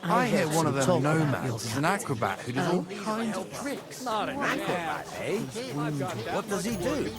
I hear one of them nomads is an acrobat who does all kinds of tricks. Not an acrobat, eh? What does he do?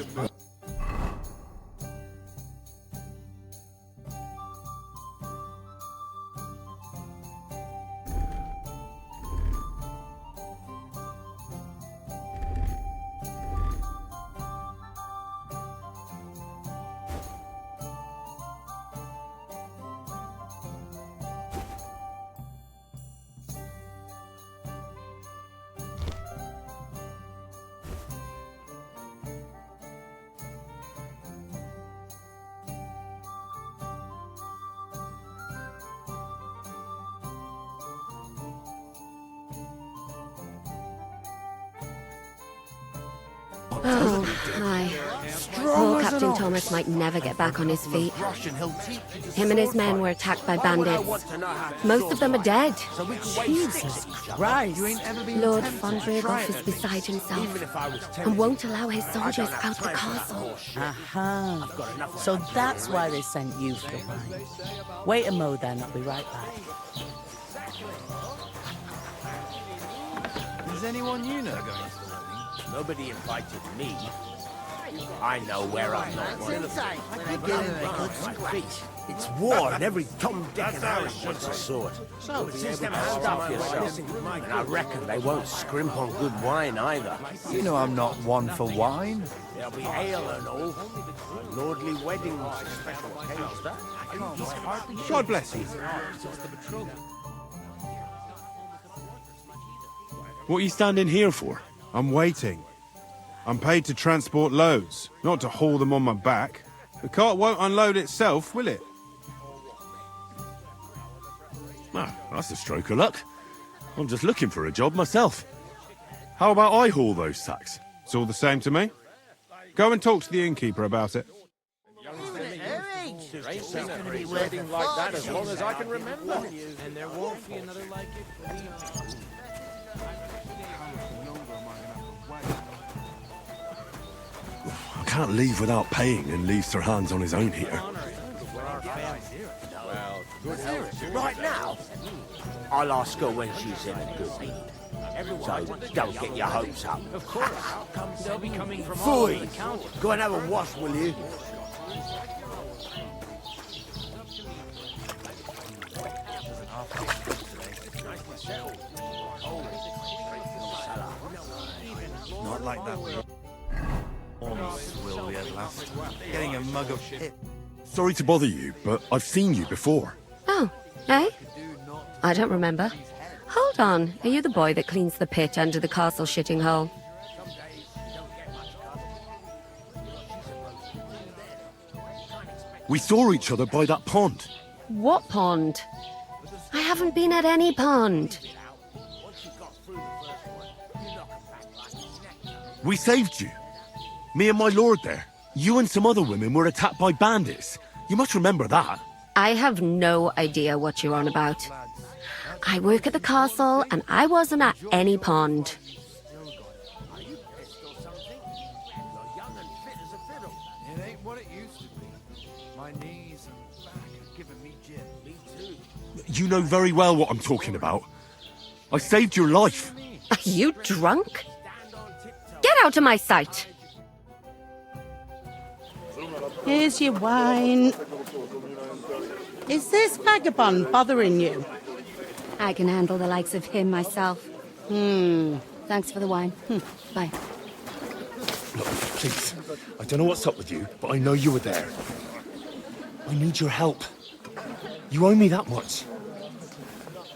Oh, hi. Poor Captain Thomas might never get back on his feet. Him and his men were attacked by bandits. Most of them are dead. Jesus Christ. Lord von Berghoff is beside himself and won't allow his soldiers out the castle. Aha. So that's why they sent you for the wine. Wait a mo then, I'll be right back. Is anyone you know going to the wedding? Nobody invited me. I know where I'm not wanted. It's war, and every Tom, Dick, and Harry wants a sword. So stuff yourself. And I reckon they won't scrimp on good wine either. You know I'm not one for wine. There'll be ale and all. A lordly wedding with special occasions. God bless you. What are you standing here for? I'm waiting. I'm paid to transport loads, not to haul them on my back. The cart won't unload itself, will it? Ah, that's a stroke of luck. I'm just looking for a job myself. How about I haul those sacks? It's all the same to me. Go and talk to the innkeeper about it. It's going to be wedding like that as long as I can remember. And there won't be another like it. I can't leave without paying, and leave Sir Hans on his own here. Right now, I'll ask her when she's in a good mood. So don't get your hopes up. Of course. They'll be coming from all over the county. Go and have a wash, will you? Not like that. Will we at last? Getting a mug of pip. Sorry to bother you, but I've seen you before. Oh, eh? I don't remember. Hold on, are you the boy that cleans the pit under the castle shitting hole? We saw each other by that pond. What pond? I haven't been at any pond. We saved you. Me and my lord there. You and some other women were attacked by bandits. You must remember that. I have no idea what you're on about. I work at the castle, and I wasn't at any pond. It ain't what it used to be. My knees and back are giving me jip. Me too. You know very well what I'm talking about. I saved your life. Are you drunk? Get out of my sight! Here's your wine. Is this vagabond bothering you? I can handle the likes of him myself. Thanks for the wine. Bye. Look, please. I don't know what's up with you, but I know you were there. I need your help. You owe me that much.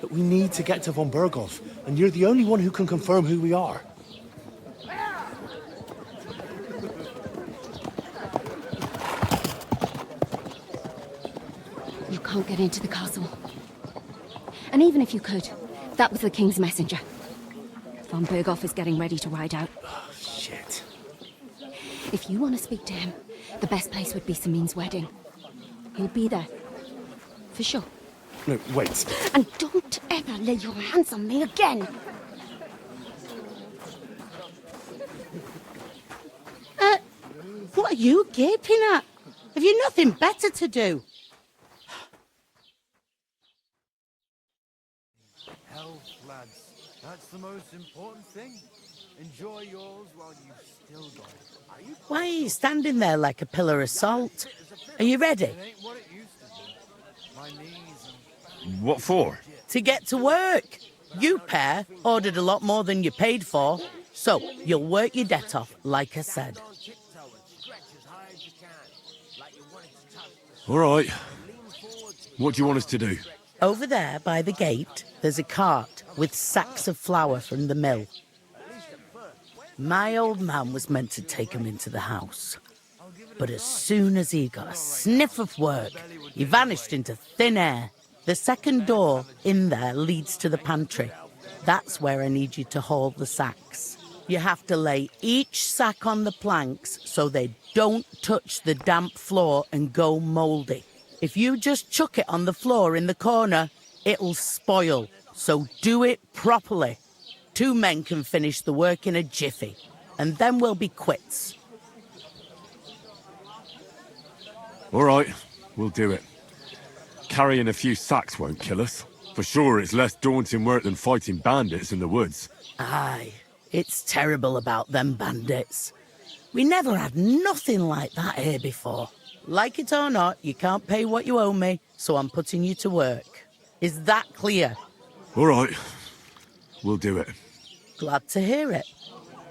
But we need to get to von Berghoff, and you're the only one who can confirm who we are. You can't get into the castle. And even if you could, that was the king's messenger. Von Berghoff is getting ready to ride out. Oh, shit. If you want to speak to him, the best place would be Samin's wedding. He'll be there. For sure. No, wait. And don't ever lay your hands on me again! What are you gaping at? Have you nothing better to do? the most important thing. Enjoy yours while you've still got it. Why are you standing there like a pillar of salt? Are you ready? It ain't what it used to be. My knees and What for? To get to work. You pair ordered a lot more than you paid for, so you'll work your debt off, like I said. All right. What do you want us to do? Over there by the gate, there's a cart with sacks of flour from the mill. My old man was meant to take him into the house. But as soon as he got a sniff of work, he vanished into thin air. The second door in there leads to the pantry. That's where I need you to haul the sacks. You have to lay each sack on the planks so they don't touch the damp floor and go mouldy. If you just chuck it on the floor in the corner, it'll spoil. So do it properly. 2 men can finish the work in a jiffy, and then we'll be quits. All right, we'll do it. Carrying a few sacks won't kill us. For sure, it's less daunting work than fighting bandits in the woods. Aye, it's terrible about them bandits. We never had nothing like that here before. Like it or not, you can't pay what you owe me, so I'm putting you to work. Is that clear? All right, we'll do it. Glad to hear it.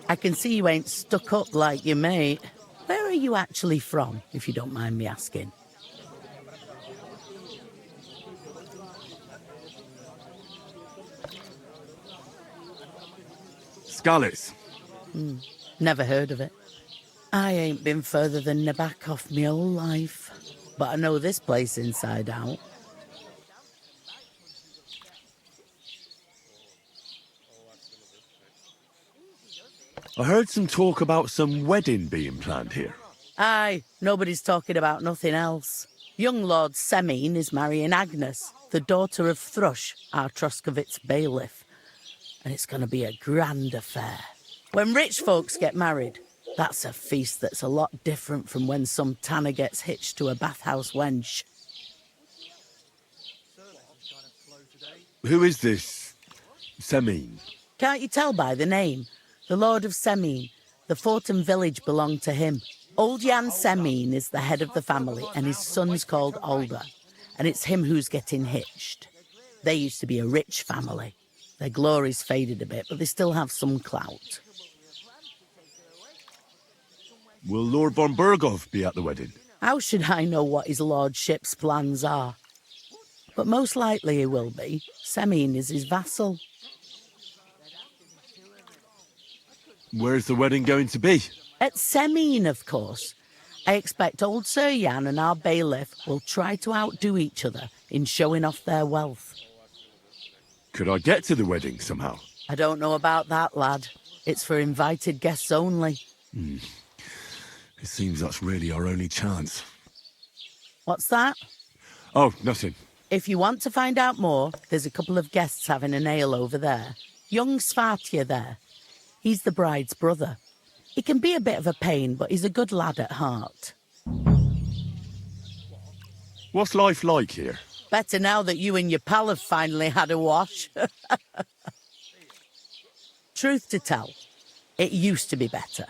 I can see you ain't stuck up like your mate. Where are you actually from, if you don't mind me asking? Scallies. Never heard of it. I ain't been further than Nabakov my whole life, but I know this place inside out. I heard some talk about some wedding being planned here. Aye, nobody's talking about nothing else. Young Lord Semine is marrying Agnes, the daughter of Thrush, our Troskovitz bailiff. And it's going to be a grand affair. When rich folks get married, that's a feast that's a lot different from when some tanner gets hitched to a bathhouse wench. Who is this Semine? Can't you tell by the name? The Lord of Semine. The Fortin village belonged to him. Old Jan Semine is the head of the family, and his son's called Older. And it's him who's getting hitched. They used to be a rich family. Their glory's faded a bit, but they still have some clout. Will Lord von Burgov be at the wedding? How should I know what his lordship's plans are? But most likely he will be. Semine is his vassal. Where's the wedding going to be? At Semine, of course. I expect old Sir Jan and our bailiff will try to outdo each other in showing off their wealth. Could I get to the wedding somehow? I don't know about that, lad. It's for invited guests only. It seems that's really our only chance. What's that? Oh, nothing. If you want to find out more, there's a couple of guests having an ale over there. Young Svartje there. He's the bride's brother. He can be a bit of a pain, but he's a good lad at heart. What's life like here? Better now that you and your pal have finally had a wash. Truth to tell, it used to be better.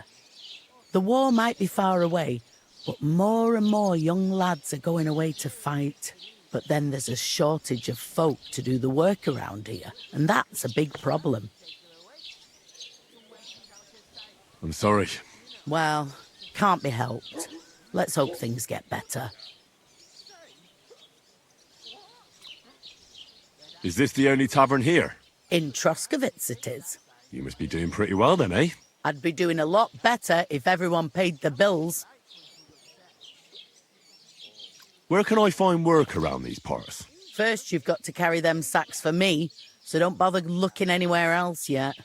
The war might be far away, but more and more young lads are going away to fight. But then there's a shortage of folk to do the work around here, and that's a big problem. I'm sorry. Well, can't be helped. Let's hope things get better. Is this the only tavern here? In Troskovitz it is. You must be doing pretty well then, eh? I'd be doing a lot better if everyone paid the bills. Where can I find work around these parts? First, you've got to carry them sacks for me, so don't bother looking anywhere else yet.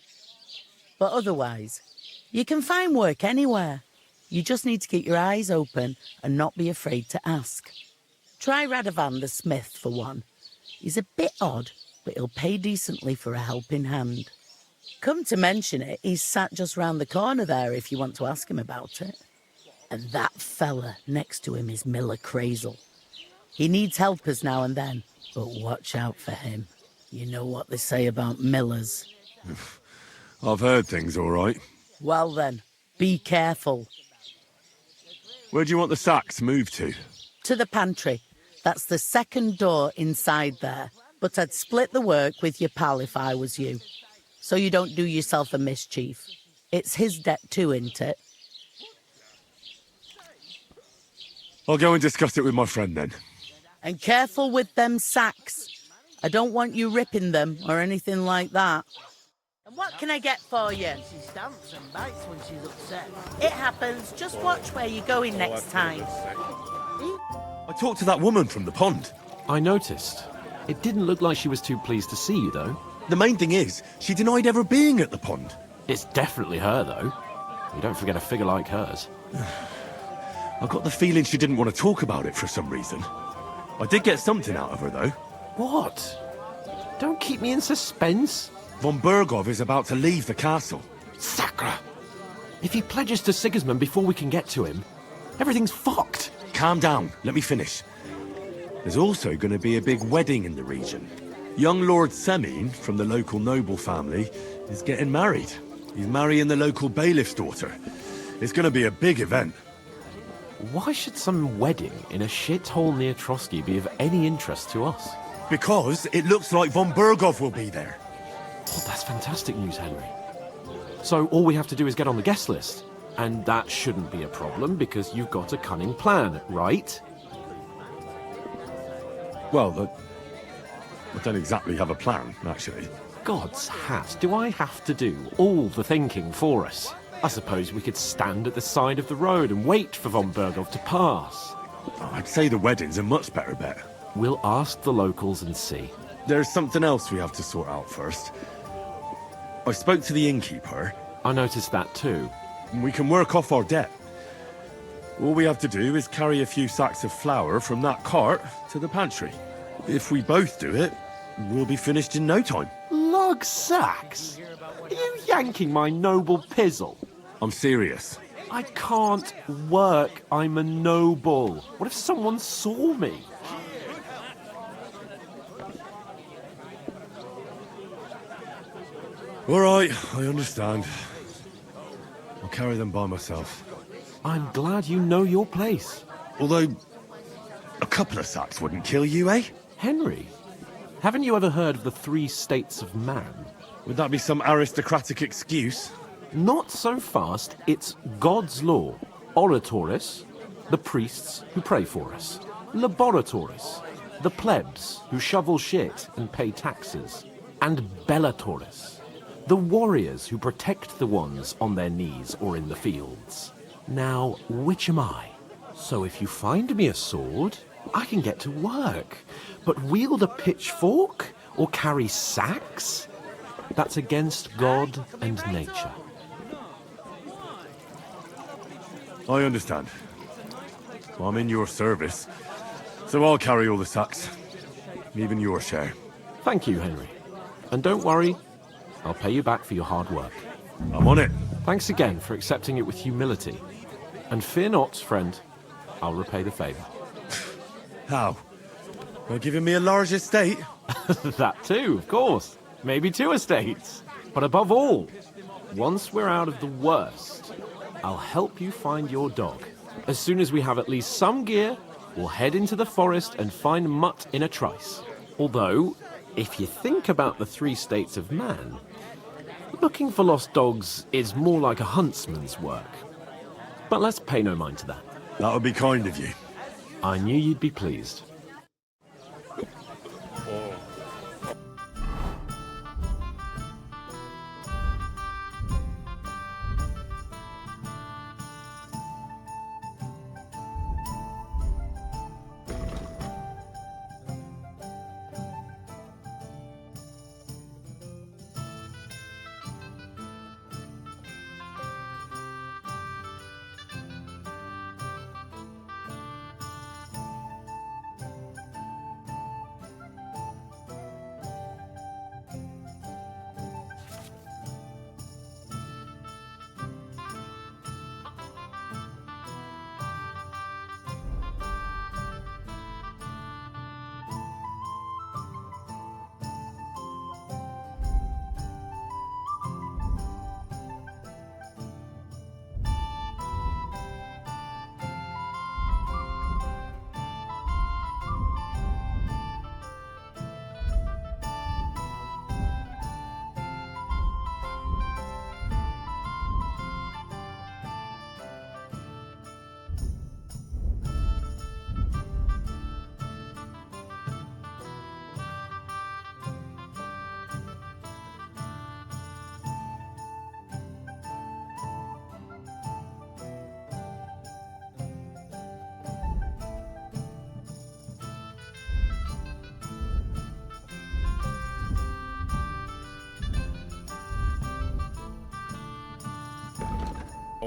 But otherwise, you can find work anywhere. You just need to keep your eyes open and not be afraid to ask. Try Radovan the smith for one. He's a bit odd, but he'll pay decently for a helping hand. Come to mention it, he's sat just round the corner there if you want to ask him about it. And that fella next to him is Miller Crazel. He needs helpers now and then, but watch out for him. You know what they say about Millers. I've heard things all right. Well then, be careful. Where do you want the sacks moved to? To the pantry. That's the second door inside there. But I'd split the work with your pal if I was you. So you don't do yourself a mischief. It's his debt too, isn't it? I'll go and discuss it with my friend then. And careful with them sacks. I don't want you ripping them or anything like that. And what can I get for you? She stamps and bites when she's upset. It happens. Just watch where you're going next time. I talked to that woman from the pond. I noticed. It didn't look like she was too pleased to see you, though. The main thing is, she denied ever being at the pond. It's definitely her, though. You don't forget a figure like hers. I got the feeling she didn't want to talk about it for some reason. I did get something out of her, though. What? Don't keep me in suspense. Von Bergov is about to leave the castle. Sacre! If he pledges to Sigismund before we can get to him, everything's fucked. Calm down, let me finish. There's also going to be a big wedding in the region. Young Lord Semine, from the local noble family, is getting married. He's marrying the local bailiff's daughter. It's going to be a big event. Why should some wedding in a shithole near Trotsky be of any interest to us? Because it looks like Von Bergov will be there. Oh, that's fantastic news, Henry. So all we have to do is get on the guest list. And that shouldn't be a problem because you've got a cunning plan, right? Well, I don't exactly have a plan, actually. God's hat, do I have to do all the thinking for us? I suppose we could stand at the side of the road and wait for Von Bergov to pass. I'd say the wedding's a much better bet. We'll ask the locals and see. There's something else we have to sort out first. I spoke to the innkeeper. I noticed that too. We can work off our debt. All we have to do is carry a few sacks of flour from that cart to the pantry. If we both do it, we'll be finished in no time. Lug sacks? Are you yanking my noble pizzle? I'm serious. I can't work. I'm a noble. What if someone saw me? All right, I understand. I'll carry them by myself. I'm glad you know your place. Although, a couple of sacks wouldn't kill you, eh? Henry, haven't you ever heard of the 3 states of man? Would that be some aristocratic excuse? Not so fast. It's God's law. Oratoris, the priests who pray for us. Laboratoris, the plebs who shovel shit and pay taxes. And Bellatoris, the warriors who protect the ones on their knees or in the fields. Now, which am I? So if you find me a sword, I can get to work. But wield a pitchfork or carry sacks? That's against God and nature. I understand. I'm in your service, so I'll carry all the sacks. Even your share. Thank you, Henry. And don't worry, I'll pay you back for your hard work. I'm on it. Thanks again for accepting it with humility. And fear not, friend, I'll repay the favour. How? By giving me a large estate? That too, of course. Maybe 2 estates. But above all, once we're out of the worst, I'll help you find your dog. As soon as we have at least some gear, we'll head into the forest and find Mutt in a trice. Although, if you think about the 3 states of man, looking for lost dogs is more like a huntsman's work. But let's pay no mind to that. That would be kind of you. I knew you'd be pleased.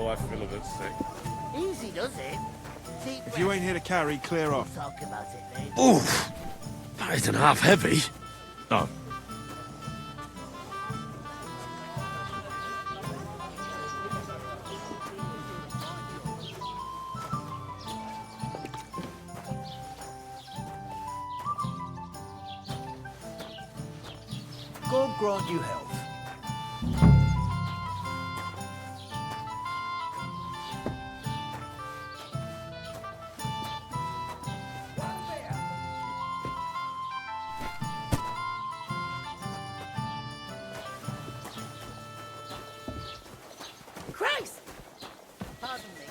Oh, I feel a bit sick. Easy does it. Deep If you ain't here to carry, clear off. talk about it later. Oof! That isn't half heavy. Oh. God grant you health. Christ! Pardon me.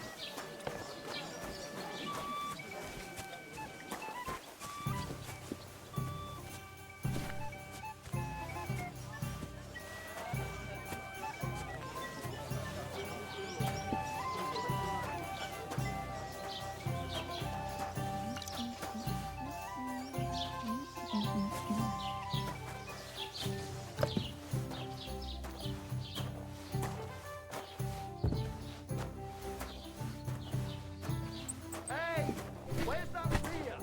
Hey! Where's that Rhea?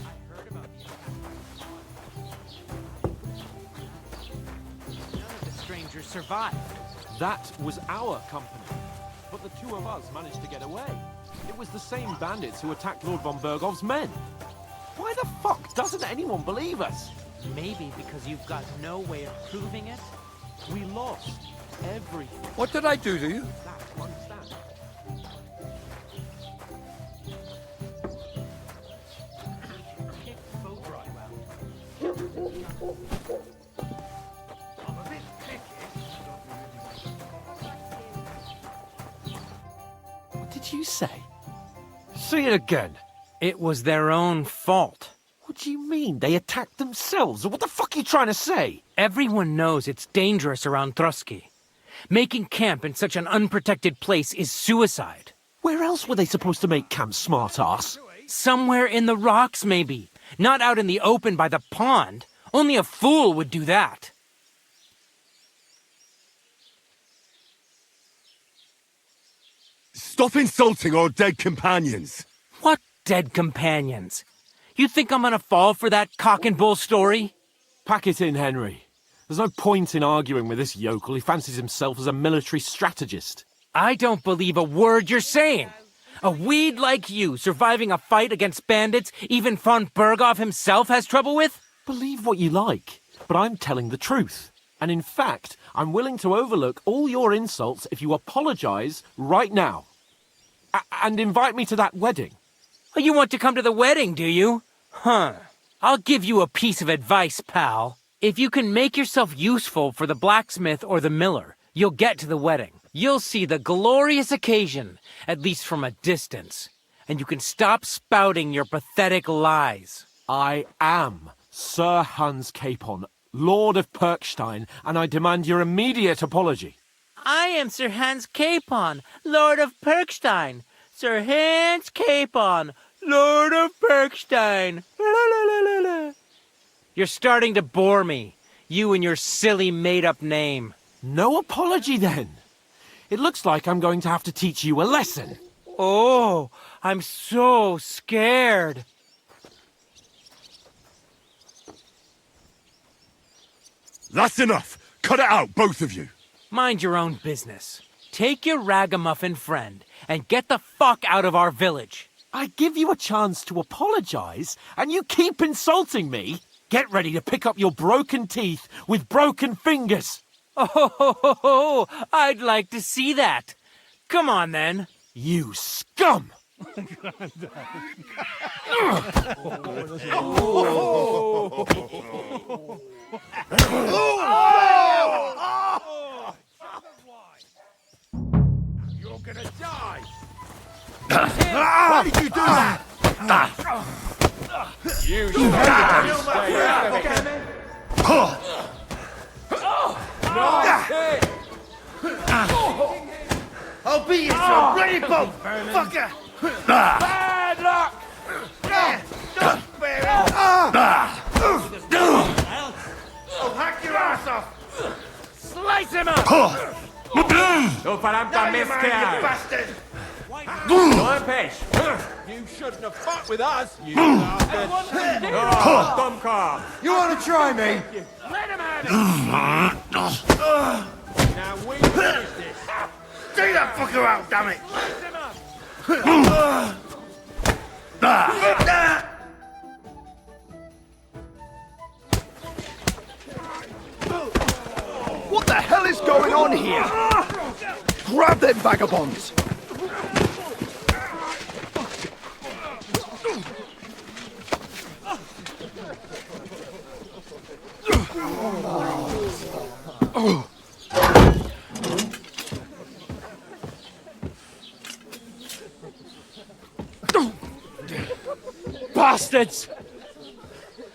I heard about you. None of the strangers survived. That was our company. But the two of us managed to get away. It was the same bandits who attacked Lord von Bergov's men. Why the fuck doesn't anyone believe us? Maybe because you've got no way of proving it? We lost everything. What did I do to you? That, you understand? Kicked both right well. I'm a bit picky. What did you say? Say it again. It was their own fault. What do you mean? They attacked themselves? What the fuck are you trying to say? Everyone knows it's dangerous around Trotsky. Making camp in such an unprotected place is suicide. Where else were they supposed to make camp, smart-ass? Somewhere in the rocks, maybe. Not out in the open by the pond. Only a fool would do that. Stop insulting our dead companions. What dead companions? You think I'm gonna fall for that cock and bull story? Pack it in, Henry. There's no point in arguing with this yokel. He fancies himself as a military strategist. I don't believe a word you're saying. A weed like you surviving a fight against bandits even von Berghoff himself has trouble with? Believe what you like, but I'm telling the truth. And in fact, I'm willing to overlook all your insults if you apologize right now. And invite me to that wedding. Oh, you want to come to the wedding, do you? Huh. I'll give you a piece of advice, pal. If you can make yourself useful for the blacksmith or the miller, you'll get to the wedding. You'll see the glorious occasion, at least from a distance. And you can stop spouting your pathetic lies. I am Sir Hans Capon, Lord of Perkstein, and I demand your immediate apology. I am Sir Hans Capon, Lord of Perkstein. Sir Hans Capon, Lord of Perkstein. La, la, la, la, la. You're starting to bore me, you and your silly made-up name. No apology, then. It looks like I'm going to have to teach you a lesson. Oh, I'm so scared. That's enough. Cut it out, both of you. Mind your own business. Take your ragamuffin friend and get the fuck out of our village. I give you a chance to apologize, and you keep insulting me. Get ready to pick up your broken teeth with broken fingers. Oh, I'd like to see that. Come on, then. You scum! You're gonna die! Why did you do that? You should have stay out of it. I'll beat you to a bloody pulp, fucker! Bad luck! Don't bear it! I'll hack your ass off! Slice him up! No faranta miscare! bastard! You shouldn't have fought with us, you bastard! Oh, dumb car! You want to try me? Let him have it! Now we finish this! Take that fucker out, damn it! What the hell is going on here? Grab them vagabonds! Bastards!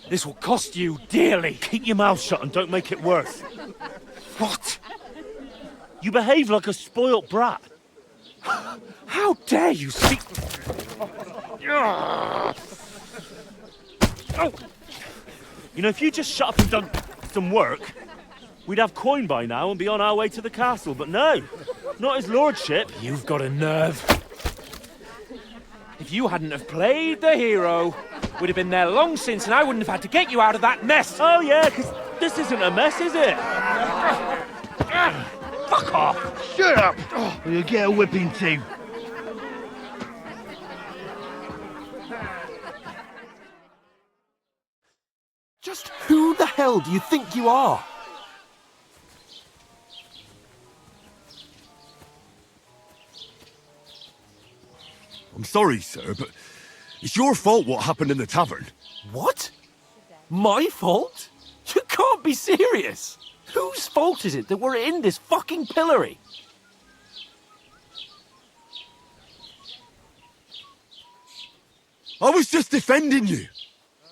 This will cost you dearly. Keep your mouth shut and don't make it worse. What? You behave like a spoilt brat. How dare you speak... You know, if you just shut up and done some work, we'd have coin by now and be on our way to the castle. But no, not his lordship. You've got a nerve. If you hadn't have played the hero, we'd have been there long since and I wouldn't have had to get you out of that mess. Oh yeah, because this isn't a mess, is it? Fuck off! Shut up! Or you'll get a whipping too. Just who the hell do you think you are? I'm sorry, sir, but it's your fault what happened in the tavern. What? My fault? You can't be serious. Whose fault is it that we're in this fucking pillory? I was just defending you.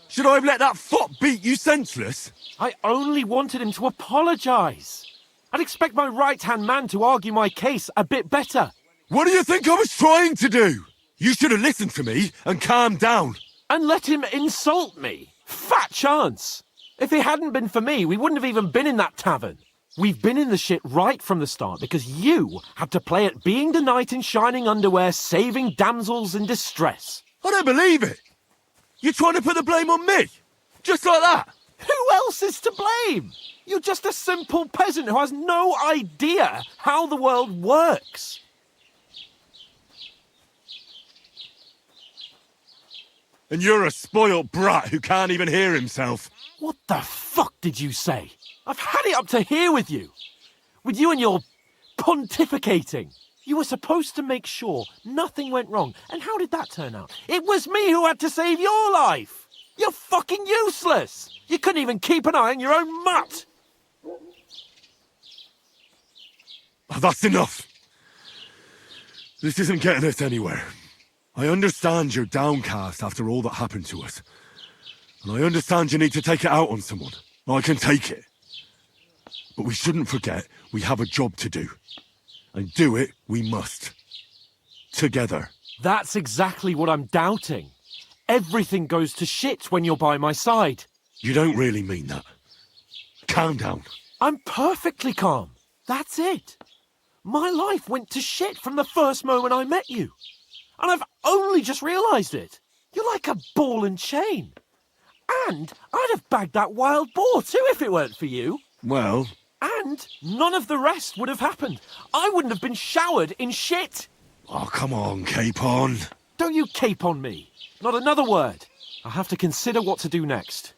Should I have let that fop beat you senseless? I only wanted him to apologise. I'd expect my right-hand man to argue my case a bit better. What do you think I was trying to do? You should have listened to me and calmed down. And let him insult me. Fat chance. If it hadn't been for me, we wouldn't have even been in that tavern. We've been in the shit right from the start because you had to play at being the knight in shining underwear, saving damsels in distress. I don't believe it. You're trying to put the blame on me? Just like that? Who else is to blame? You're just a simple peasant who has no idea how the world works. And you're a spoilt brat who can't even hear himself. What the fuck did you say? I've had it up to here with you. With you and your pontificating. You were supposed to make sure nothing went wrong. And how did that turn out? It was me who had to save your life. You're fucking useless. You couldn't even keep an eye on your own mutt. Oh, that's enough. This isn't getting us anywhere. I understand you're downcast after all that happened to us. And I understand you need to take it out on someone. I can take it. But we shouldn't forget we have a job to do. And do it we must. Together. That's exactly what I'm doubting. Everything goes to shit when you're by my side. You don't really mean that. Calm down. I'm perfectly calm. That's it. My life went to shit from the first moment I met you. And I've only just realised it. You're like a ball and chain. And I'd have bagged that wild boar too if it weren't for you. Well... And none of the rest would have happened. I wouldn't have been showered in shit. Oh, come on, Capon. Don't you cape on me. Not another word. I'll have to consider what to do next.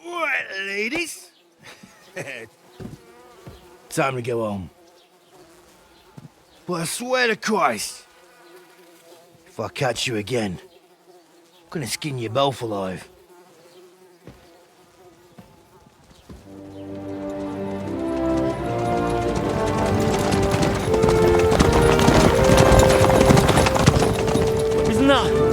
Right, ladies. Time to go home. But I swear to Christ, if I catch you again, I'm gonna skin you both alive. Isn't that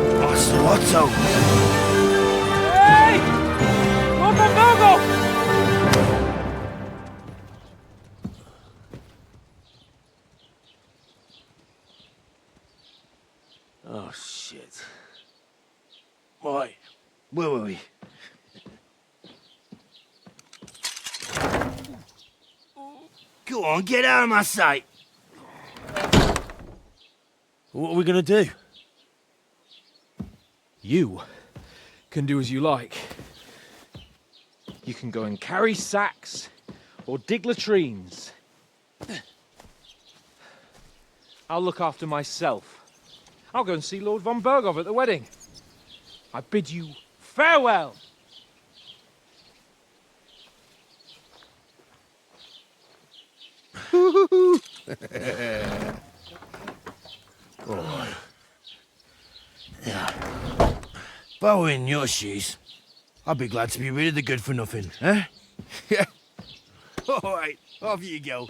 Where were we? Go on, get out of my sight. What are we gonna do? You can do as you like. You can go and carry sacks or dig latrines. I'll look after myself. I'll go and see Lord von Berghoff at the wedding. I bid you farewell. If I were in your shoes, I'd be glad to be rid of the good for nothing, eh? Yeah. All right, off you go.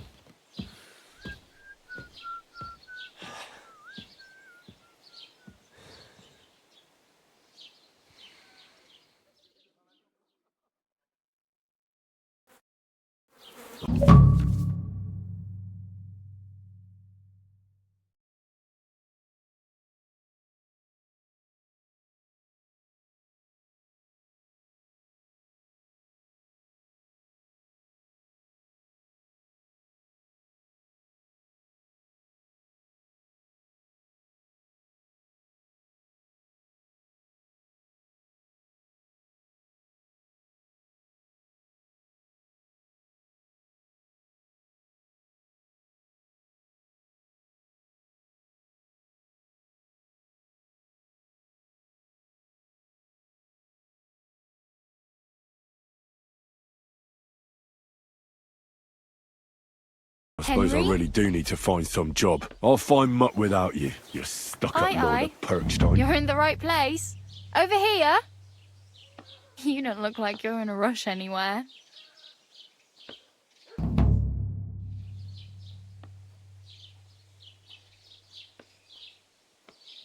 I suppose I really do need to find some job. I'll find muck without you, you stuck-up Lord of Perkstein. You're in the right place. Over here. You don't look like you're in a rush anywhere.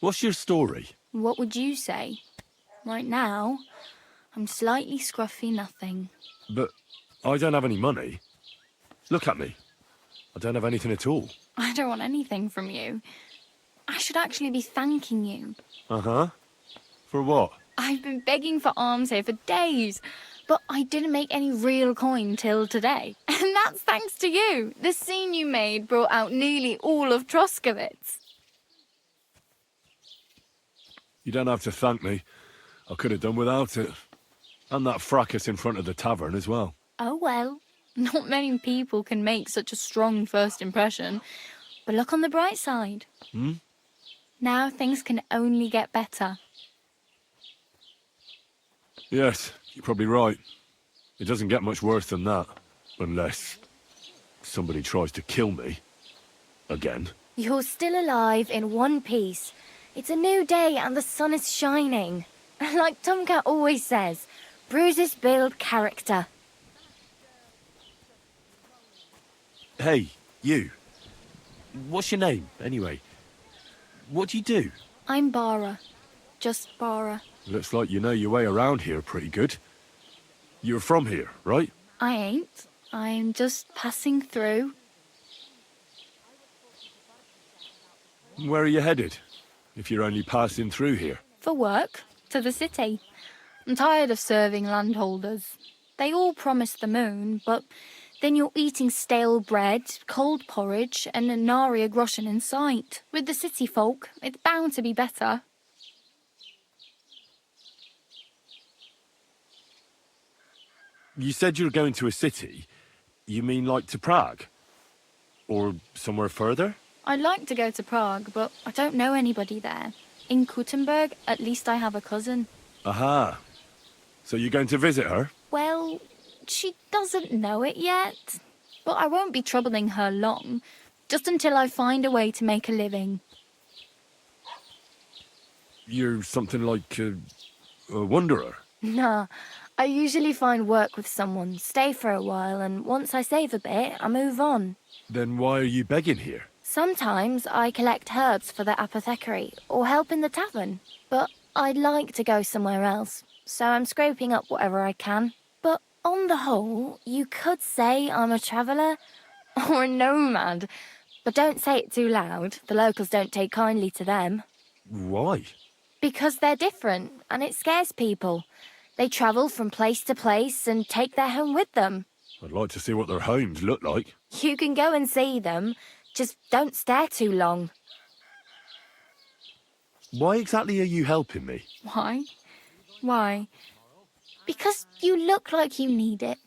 What's your story? What would you say? Right now, I'm slightly scruffy nothing. But I don't have any money. Look at me. I don't have anything at all. I don't want anything from you. I should actually be thanking you. Uh-huh. For what? I've been begging for alms here for days, but I didn't make any real coin till today. And that's thanks to you. The scene you made brought out nearly all of Troskowitz. You don't have to thank me. I could have done without it. And that fracas in front of the tavern as well. Oh well. Not many people can make such a strong first impression. But look on the bright side. Now things can only get better. Yes, you're probably right. It doesn't get much worse than that. Unless somebody tries to kill me. Again. You're still alive in one piece. It's a new day and the sun is shining. Like Tomcat always says, bruises build character. Hey, you. What's your name, anyway? What do you do? I'm Bara. Just Bara. Looks like you know your way around here pretty good. You're from here, right? I ain't. I'm just passing through. Where are you headed? If you're only passing through here. For work. To the city. I'm tired of serving landholders. They all promise the moon, but then you're eating stale bread, cold porridge, and a nary a groschen in sight. With the city folk, it's bound to be better. You said you were going to a city. You mean like to Prague? Or somewhere further? I'd like to go to Prague, but I don't know anybody there. In Kuttenberg, at least I have a cousin. Aha. So you're going to visit her? Well, she doesn't know it yet. But I won't be troubling her long, just until I find a way to make a living. You're something like a wanderer? Nah, I usually find work with someone, stay for a while, and once I save a bit, I move on. Then why are you begging here? Sometimes I collect herbs for the apothecary, or help in the tavern. But I'd like to go somewhere else, so I'm scraping up whatever I can. But on the whole, you could say I'm a traveller, or a nomad. But don't say it too loud, the locals don't take kindly to them. Why? Because they're different, and it scares people. They travel from place to place and take their home with them. I'd like to see what their homes look like. You can go and see them, just don't stare too long. Why exactly are you helping me? Why? Why? Because you look like you need it.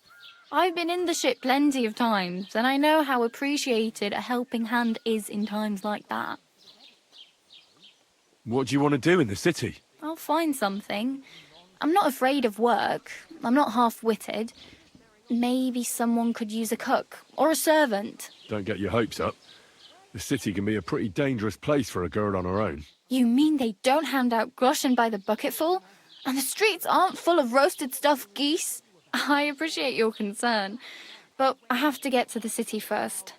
I've been in the ship plenty of times, and I know how appreciated a helping hand is in times like that. What do you want to do in the city? I'll find something. I'm not afraid of work. I'm not half-witted. Maybe someone could use a cook or a servant. Don't get your hopes up. The city can be a pretty dangerous place for a girl on her own. You mean they don't hand out groschen by the bucketful? And the streets aren't full of roasted stuffed geese? I appreciate your concern, but I have to get to the city first.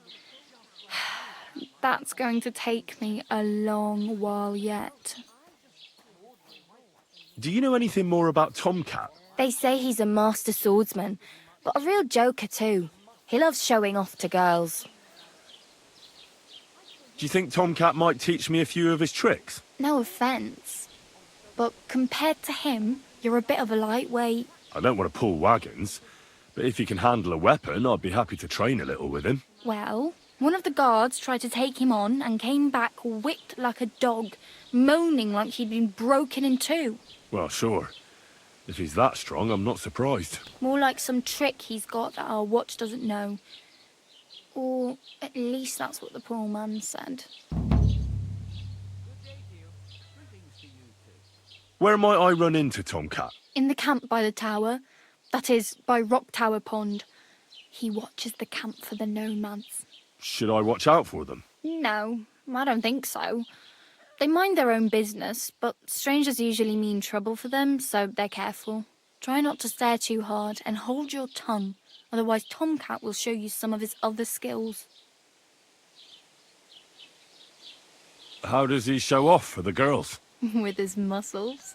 That's going to take me a long while yet. Do you know anything more about Tomcat? They say he's a master swordsman, but a real joker too. He loves showing off to girls. Do you think Tomcat might teach me a few of his tricks? No offence, but compared to him, you're a bit of a lightweight. I don't want to pull wagons, but if he can handle a weapon, I'd be happy to train a little with him. Well, one of the guards tried to take him on and came back whipped like a dog, moaning like he'd been broken in two. Well, sure. If he's that strong, I'm not surprised. More like some trick he's got that our watch doesn't know. Or at least that's what the poor man said. Where might I run into Tomcat? In the camp by the tower. That is, by Rock Tower Pond. He watches the camp for the nomads. Should I watch out for them? No, I don't think so. They mind their own business, but strangers usually mean trouble for them, so they're careful. Try not to stare too hard and hold your tongue, otherwise Tomcat will show you some of his other skills. How does he show off for the girls? With his muscles.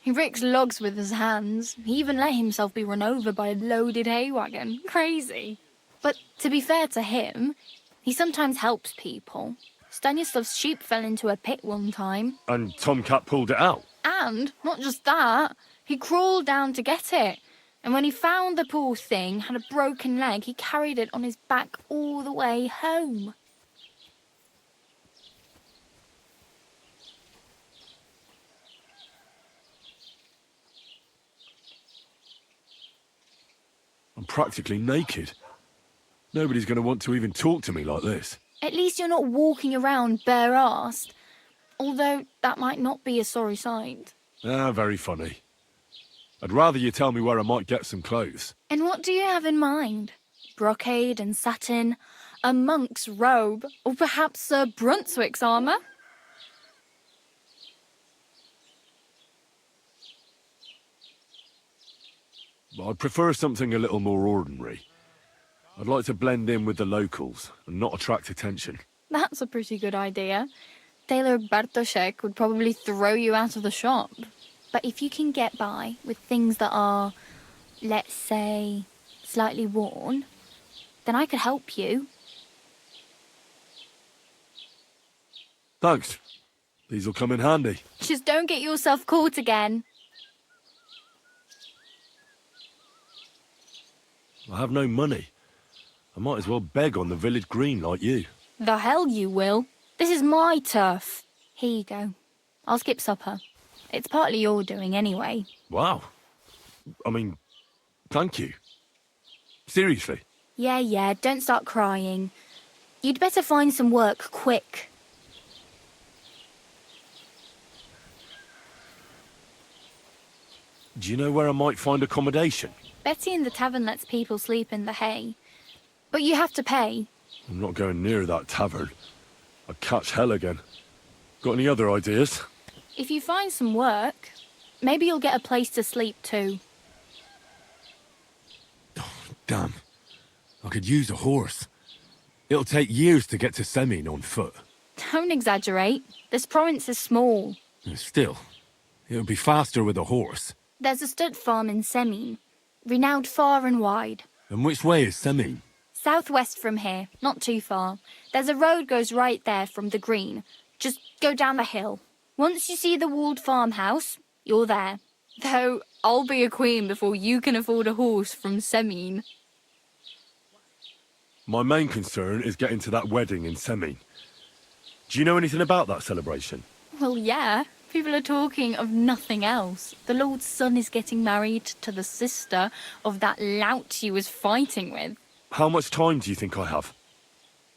He ricks logs with his hands. He even let himself be run over by a loaded hay wagon. Crazy. But to be fair to him, he sometimes helps people. Stanislav's sheep fell into a pit one time. And Tomcat pulled it out? And, not just that, he crawled down to get it. And when he found the poor thing had a broken leg, he carried it on his back all the way home. I'm practically naked. Nobody's going to want to even talk to me like this. At least you're not walking around bare-assed. Although that might not be a sorry sight. Ah, very funny. I'd rather you tell me where I might get some clothes. And what do you have in mind? Brocade and satin, a monk's robe, or perhaps Sir Brunswick's armour? I'd prefer something a little more ordinary. I'd like to blend in with the locals and not attract attention. That's a pretty good idea. Tailor Bartoszek would probably throw you out of the shop. But if you can get by with things that are, let's say, slightly worn, then I could help you. Thanks. These will come in handy. Just don't get yourself caught again. I have no money. I might as well beg on the village green like you. The hell you will. This is my turf. Here you go. I'll skip supper. It's partly your doing anyway. Wow. I mean, thank you. Seriously. Yeah, don't start crying. You'd better find some work quick. Do you know where I might find accommodation? Betty in the tavern lets people sleep in the hay. But you have to pay. I'm not going near that tavern. I'd catch hell again. Got any other ideas? If you find some work, maybe you'll get a place to sleep too. Oh, damn. I could use a horse. It'll take years to get to Semin on foot. Don't exaggerate. This province is small. Still, it'll be faster with a horse. There's a stud farm in Semin, renowned far and wide. And which way is Semin? Southwest from here, not too far. There's a road goes right there from the green. Just go down the hill. Once you see the walled farmhouse, you're there. Though I'll be a queen before you can afford a horse from Semine. My main concern is getting to that wedding in Semine. Do you know anything about that celebration? Well, yeah. People are talking of nothing else. The Lord's son is getting married to the sister of that lout he was fighting with. How much time do you think I have?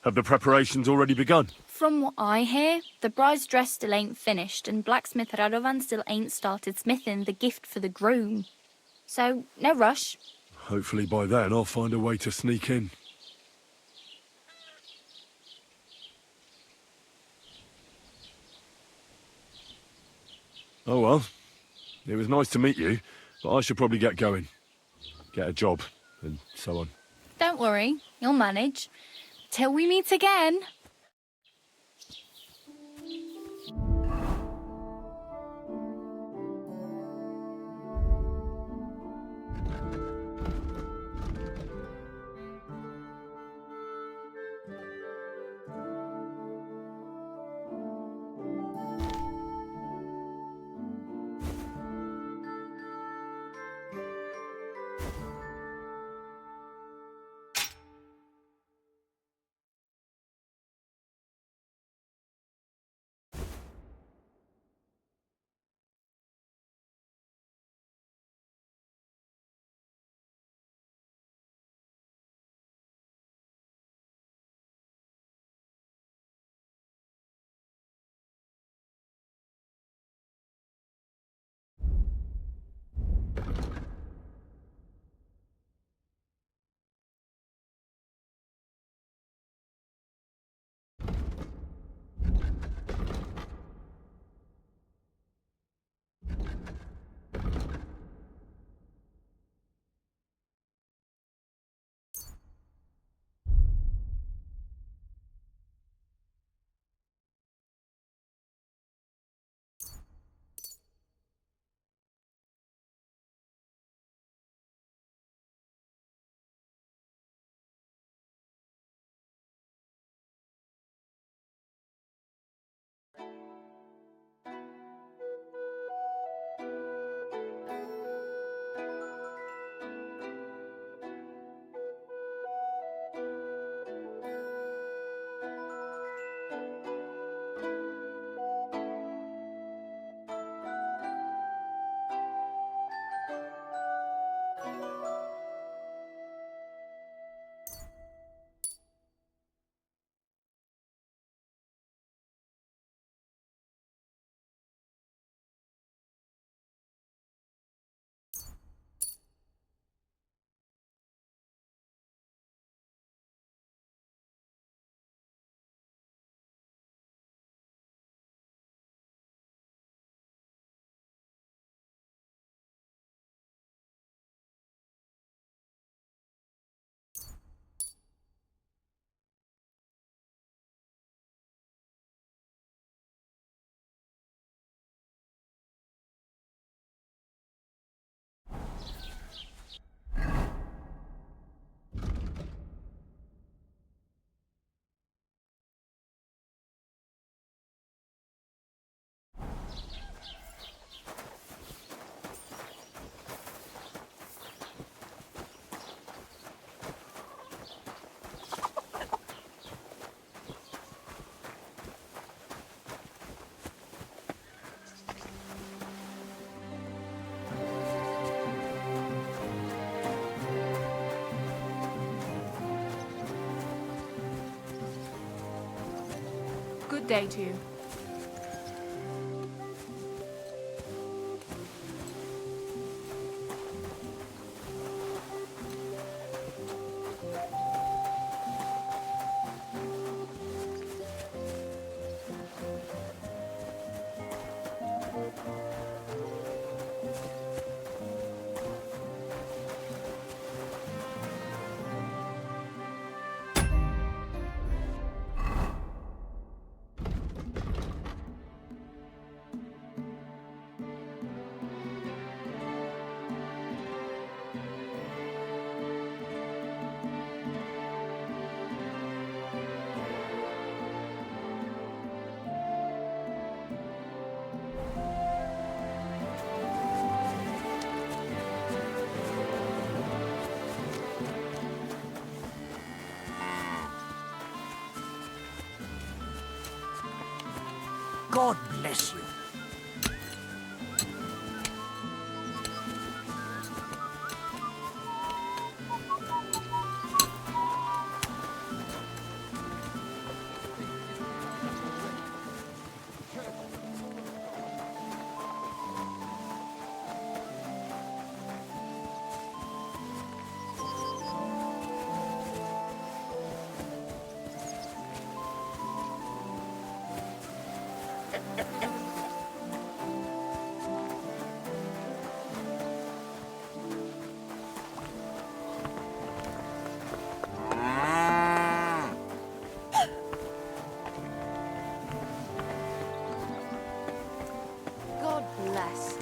Have the preparations already begun? From what I hear, the bride's dress still ain't finished, and blacksmith Radovan still ain't started smithing the gift for the groom. So, no rush. Hopefully by then I'll find a way to sneak in. Oh well, it was nice to meet you, but I should probably get going. Get a job, and so on. Don't worry, you'll manage. Till we meet again. Good day to you. God bless you. God bless.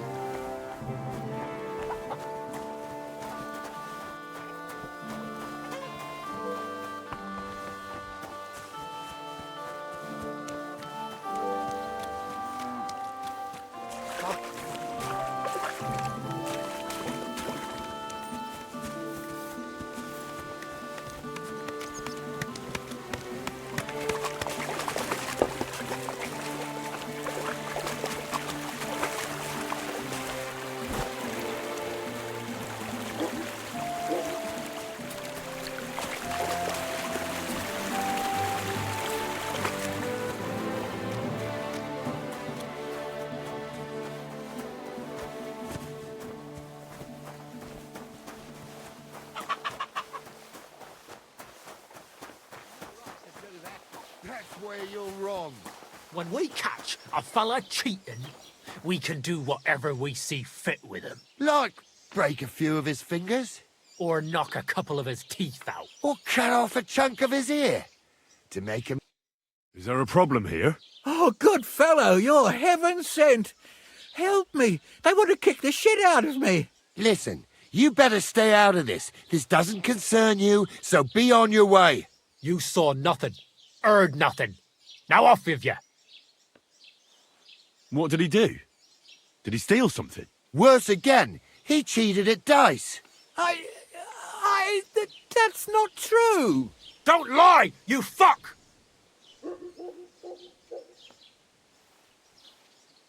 That's where you're wrong. When we catch a fella cheating, we can do whatever we see fit with him. Like, break a few of his fingers. Or knock a couple of his teeth out. Or cut off a chunk of his ear. To make him... Is there a problem here? Oh, good fellow, you're heaven sent. Help me. They want to kick the shit out of me. Listen, you better stay out of this. This doesn't concern you, so be on your way. You saw nothing, heard nothing. Now off with you. What did he do? Did he steal something? Worse again, he cheated at dice. That's not true. Don't lie, you fuck!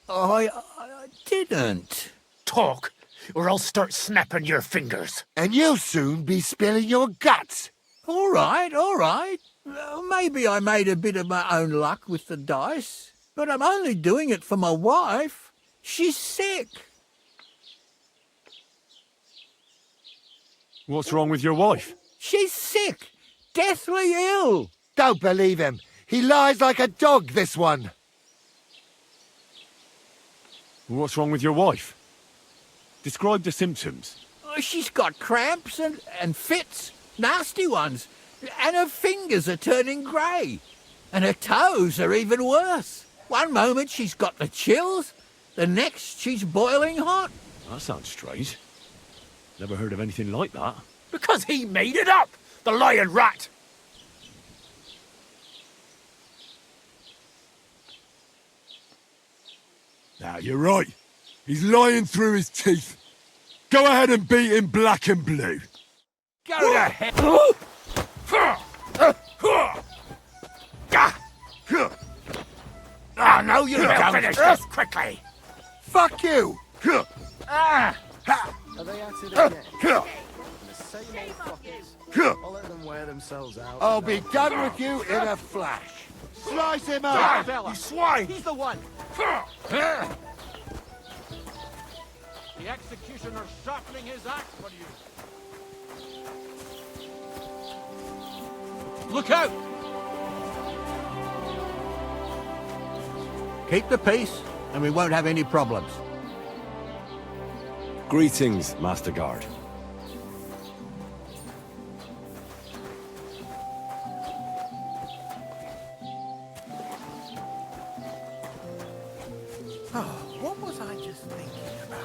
I didn't. Talk, or I'll start snapping your fingers. And you'll soon be spilling your guts. All right, all right. Maybe I made a bit of my own luck with the dice, but I'm only doing it for my wife. She's sick. What's wrong with your wife? She's sick. Deathly ill. Don't believe him. He lies like a dog, this one. What's wrong with your wife? Describe the symptoms. She's got cramps and fits, nasty ones, and her fingers are turning grey. And her toes are even worse. One moment she's got the chills, the next she's boiling hot. That sounds strange. Never heard of anything like that. Because he made it up, the lying rat. Now, you're right. He's lying through his teeth. Go ahead and beat him black and blue. Go to hell. Ah, no, you don't finish this quickly. Fuck you. Ah. Are they at it again? The same old fuckers. I'll let them wear themselves out. I'll be done with you in a flash. Slice him up. You swine. He's the one. The executioner's sharpening his axe for you. Look out! Keep the peace, and we won't have any problems. Greetings, Master Guard. What was I just thinking about?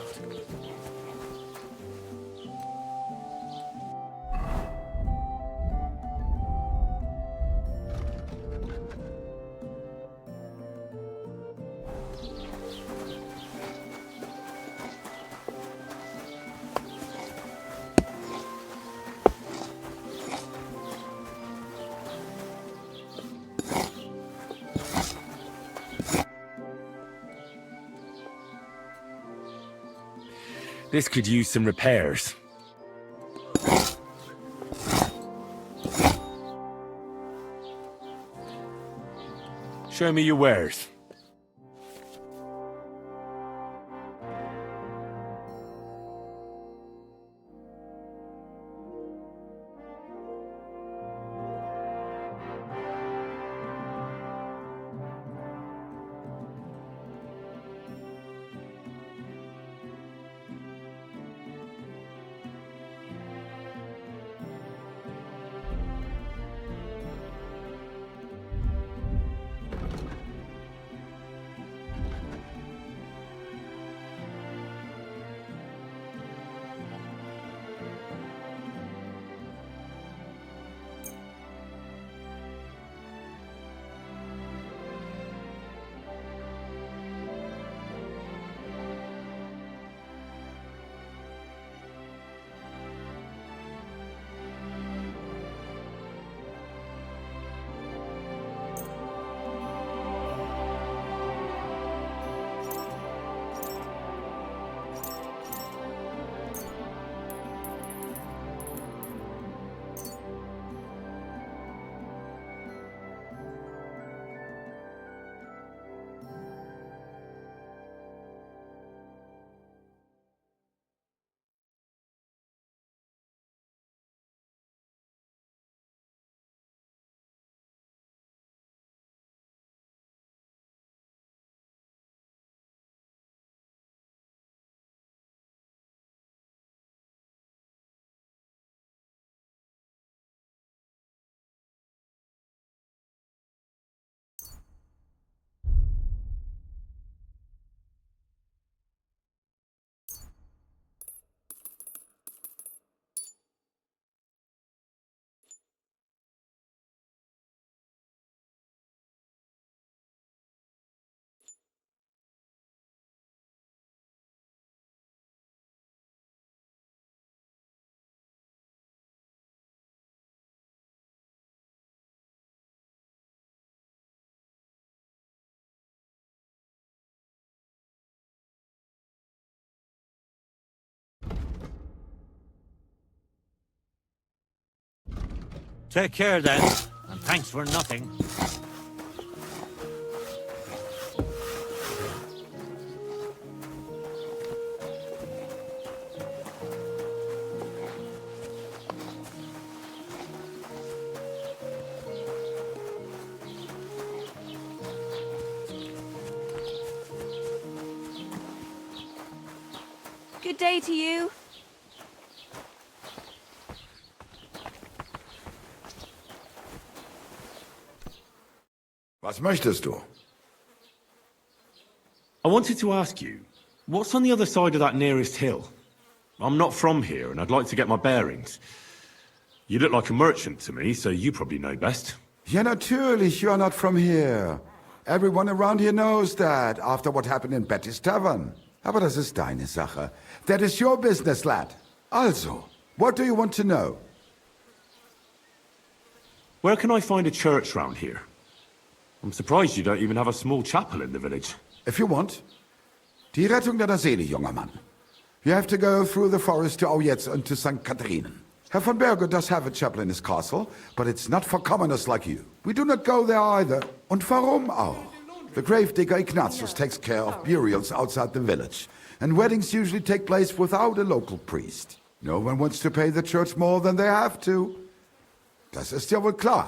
This could use some repairs. Show me your wares. Take care then, and thanks for nothing. Good day to you. Was möchtest du? I wanted to ask you, what's on the other side of that nearest hill? I'm not from here, and I'd like to get my bearings. You look like a merchant to me, so you probably know best. Ja, natürlich, you are not from here. Everyone around here knows that, after what happened in Betty's Tavern. Aber das ist deine Sache. That is your business, lad. Also, what do you want to know? Where can I find a church round here? I'm surprised you don't even have a small chapel in the village. If you want. Die Rettung deiner Seele, junger Mann. You have to go through the forest to Aujetz and to St. Catherine. Herr von Berge does have a chapel in his castle, but it's not for commoners like you. We do not go there either. Und warum auch? The gravedigger Ignatius takes care of burials outside the village, and weddings usually take place without a local priest. No one wants to pay the church more than they have to. Das ist ja wohl klar.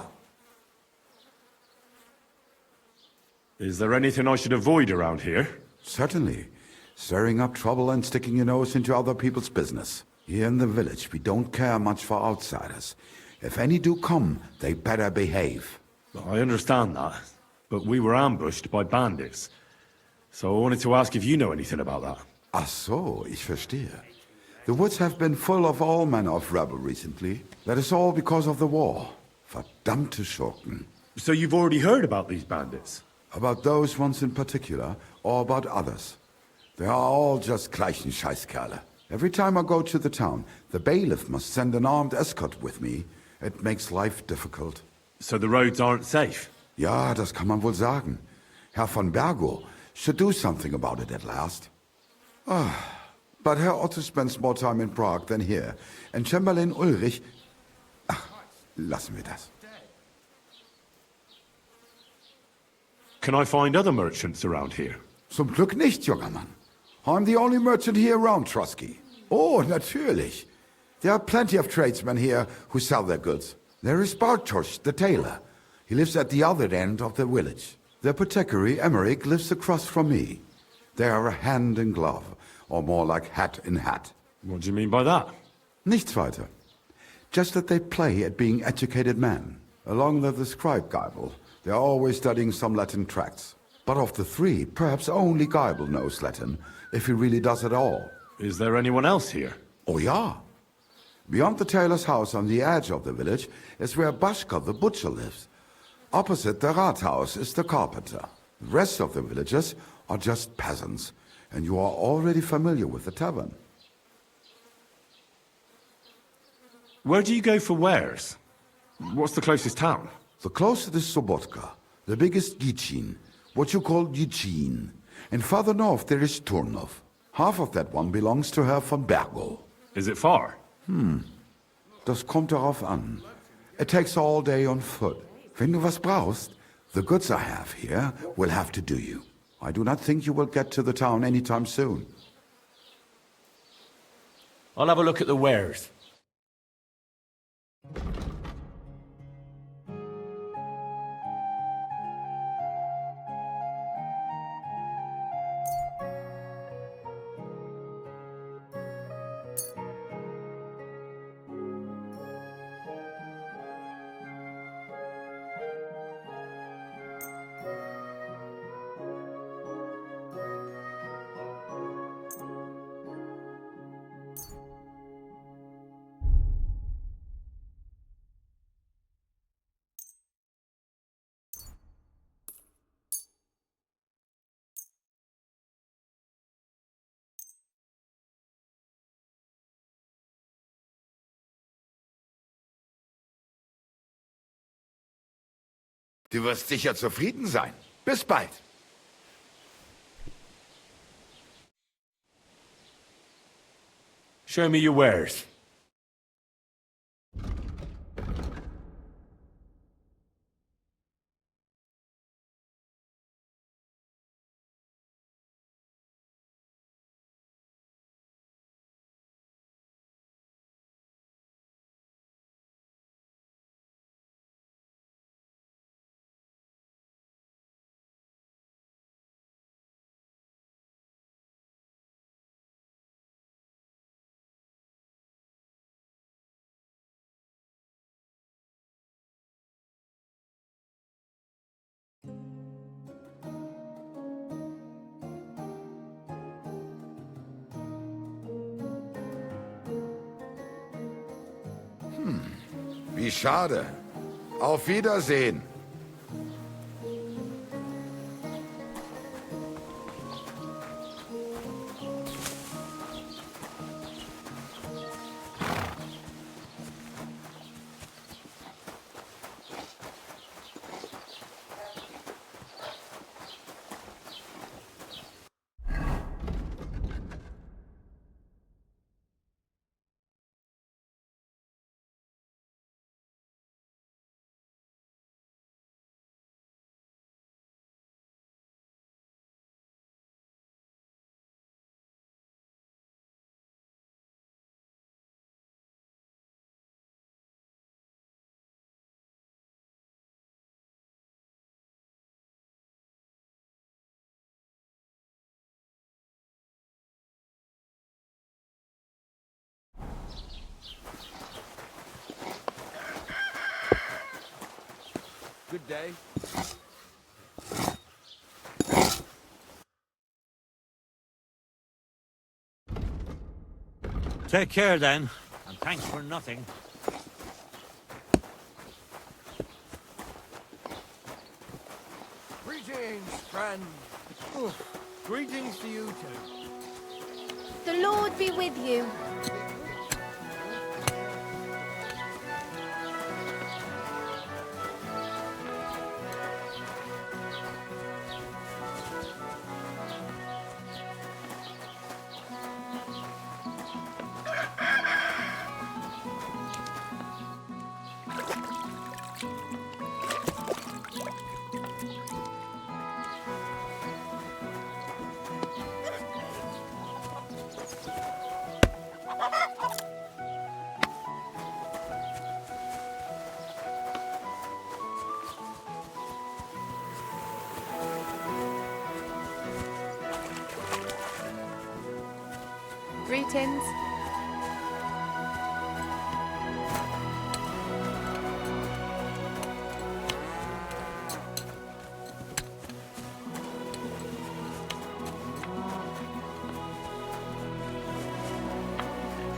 Is there anything I should avoid around here? Certainly. Stirring up trouble and sticking your nose into other people's business. Here in the village, we don't care much for outsiders. If any do come, they better behave. I understand that, but we were ambushed by bandits. So I wanted to ask if you know anything about that. Ach so, ich verstehe. The woods have been full of all manner of rebel recently. That is all because of the war. Verdammte Schurken. So you've already heard about these bandits? About those ones in particular, or about others. They are all just gleichen Scheißkerle. Every time I go to the town, the bailiff must send an armed escort with me. It makes life difficult. So the roads aren't safe? Ja, das kann man wohl sagen. Herr von Bergo should do something about it at last. But Herr Otto spends more time in Prague than here. And Chamberlain Ulrich... Ach, lassen wir das. Can I find other merchants around here? Zum Glück nicht, junger Mann. I'm the only merchant here around Trusky. Oh, natürlich. There are plenty of tradesmen here who sell their goods. There is Bartosz, the tailor. He lives at the other end of the village. The apothecary, Emmerich, lives across from me. They are hand in glove, or more like hat in hat. What do you mean by that? Nichts weiter. Just that they play at being educated men. Along with the scribe Geibel, they are always studying some Latin tracts. But of the three, perhaps only Geibel knows Latin, if he really does at all. Is there anyone else here? Oh, yeah. Beyond the tailor's house on the edge of the village is where Bashka the butcher lives. Opposite the Rathaus is the carpenter. The rest of the villagers are just peasants, and you are already familiar with the tavern. Where do you go for wares? What's the closest town? The closest is Sobotka, the biggest Gichin, what you call Gichin. And farther north there is Turnov. Half of that one belongs to Herr von Bergo. Is it far? Das kommt darauf an. It takes all day on foot. Wenn du was brauchst, the goods I have here will have to do you. I do not think you will get to the town anytime soon. I'll have a look at the wares. Du wirst sicher zufrieden sein. Bis bald. Show me your wares. Wie schade. Auf Wiedersehen. Good day. Take care then, and thanks for nothing. Greetings, friend. Greetings to you too. The Lord be with you. Greetings.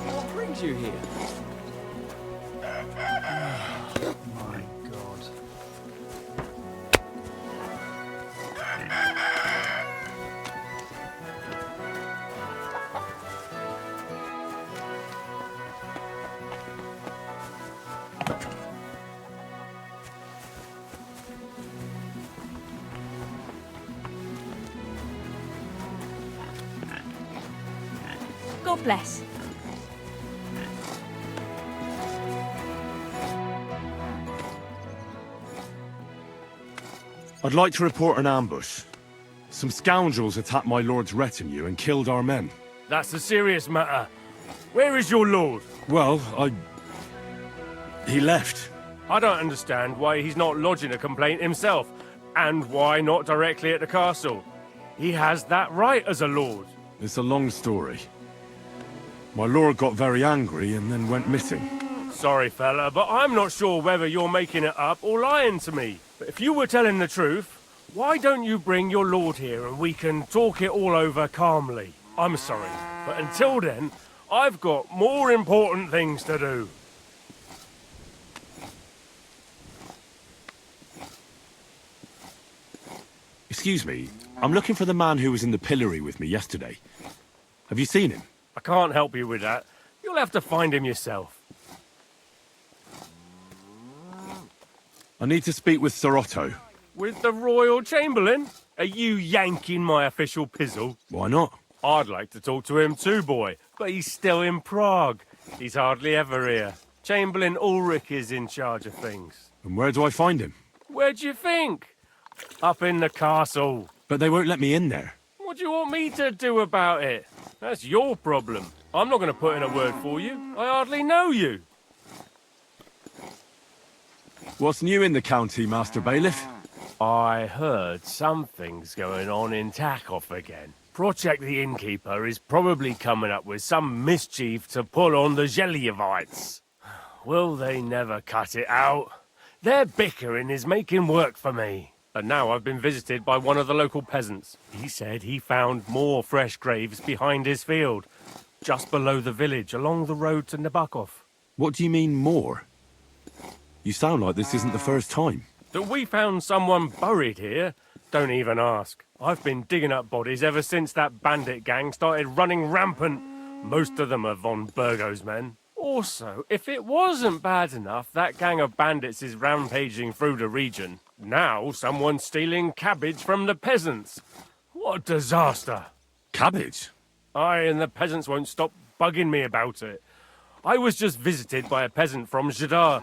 What brings you here? My God. God bless. I'd like to report an ambush. Some scoundrels attacked my lord's retinue and killed our men. That's a serious matter. Where is your lord? Well, he left. I don't understand why he's not lodging a complaint himself, and why not directly at the castle. He has that right as a lord. It's a long story. My lord got very angry and then went missing. Sorry, fella, but I'm not sure whether you're making it up or lying to me. But if you were telling the truth, why don't you bring your lord here and we can talk it all over calmly? I'm sorry, but until then, I've got more important things to do. Excuse me, I'm looking for the man who was in the pillory with me yesterday. Have you seen him? I can't help you with that. You'll have to find him yourself. I need to speak with Sir Otto. With the Royal Chamberlain? Are you yanking my official pizzle? Why not? I'd like to talk to him too, boy, but he's still in Prague. He's hardly ever here. Chamberlain Ulrich is in charge of things. And where do I find him? Where do you think? Up in the castle. But they won't let me in there. What do you want me to do about it? That's your problem. I'm not going to put in a word for you. I hardly know you. What's new in the county, Master Bailiff? I heard something's going on in Takov again. Project the Innkeeper is probably coming up with some mischief to pull on the Zhelyevites. Will they never cut it out? Their bickering is making work for me. And now I've been visited by one of the local peasants. He said he found more fresh graves behind his field, just below the village, along the road to Nabokov. What do you mean, more? You sound like this isn't the first time. That we found someone buried here? Don't even ask. I've been digging up bodies ever since that bandit gang started running rampant. Most of them are von Burgo's men. Also, if it wasn't bad enough that gang of bandits is rampaging through the region, now someone's stealing cabbage from the peasants. What a disaster. Cabbage? Aye, and the peasants won't stop bugging me about it. I was just visited by a peasant from Zadar.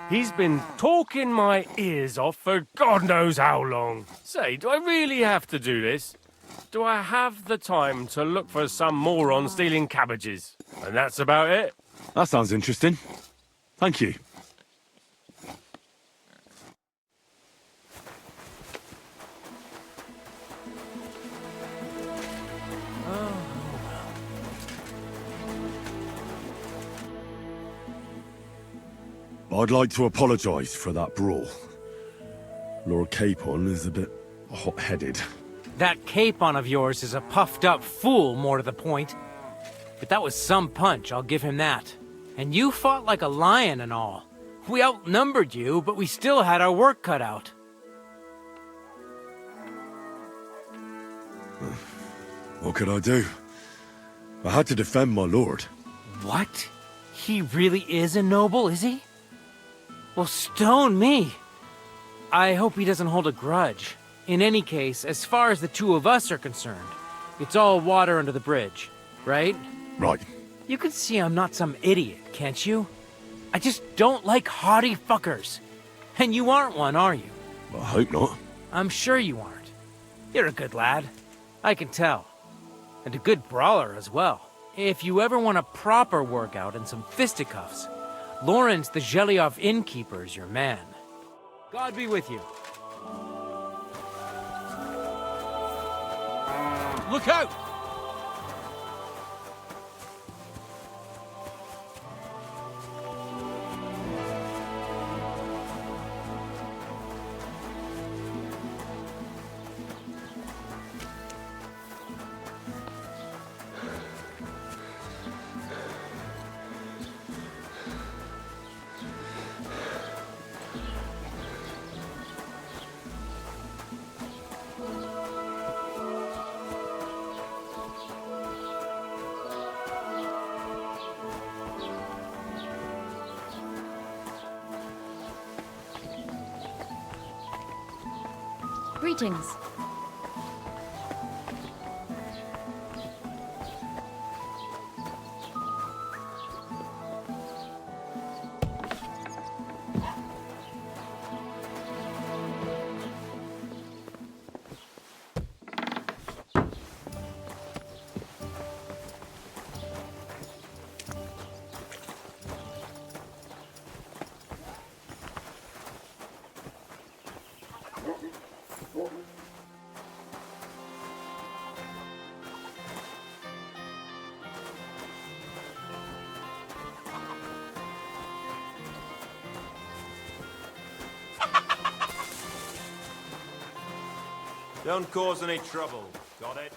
He's been talking my ears off for God knows how long. Say, do I really have to do this? Do I have the time to look for some moron stealing cabbages? And that's about it. That sounds interesting. Thank you. I'd like to apologise for that brawl. Lord Capon is a bit hot-headed. That Capon of yours is a puffed-up fool, more to the point. But that was some punch, I'll give him that. And you fought like a lion and all. We outnumbered you, but we still had our work cut out. What could I do? I had to defend my lord. What? He really is a noble, is he? Well, stone me. I hope he doesn't hold a grudge. In any case, as far as the two of us are concerned, it's all water under the bridge, right? Right. You can see I'm not some idiot, can't you? I just don't like haughty fuckers. And you aren't one, are you? I hope not. I'm sure you aren't. You're a good lad. I can tell. And a good brawler as well. If you ever want a proper workout and some fisticuffs, Lawrence the Zhelyov innkeeper is your man. God be with you. Look out! Greetings. Don't cause any trouble. Got it?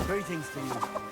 Greetings to you.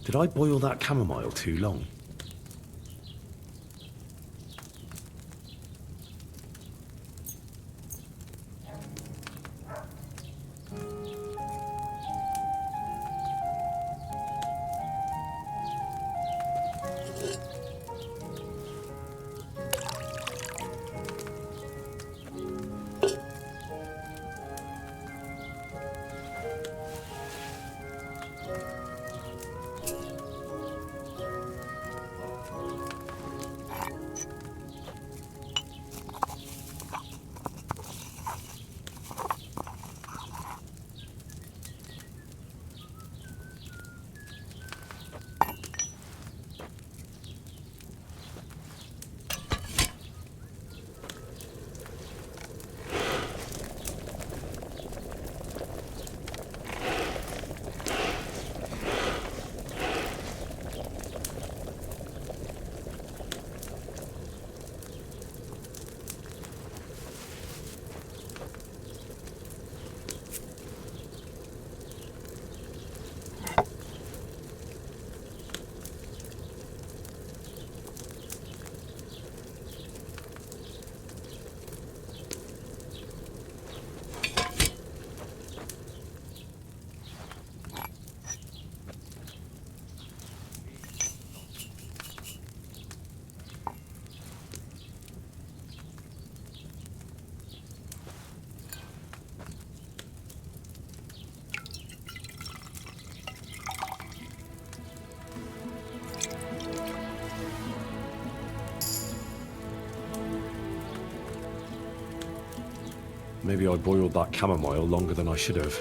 Did I boil that chamomile too long? Maybe I boiled that chamomile longer than I should have.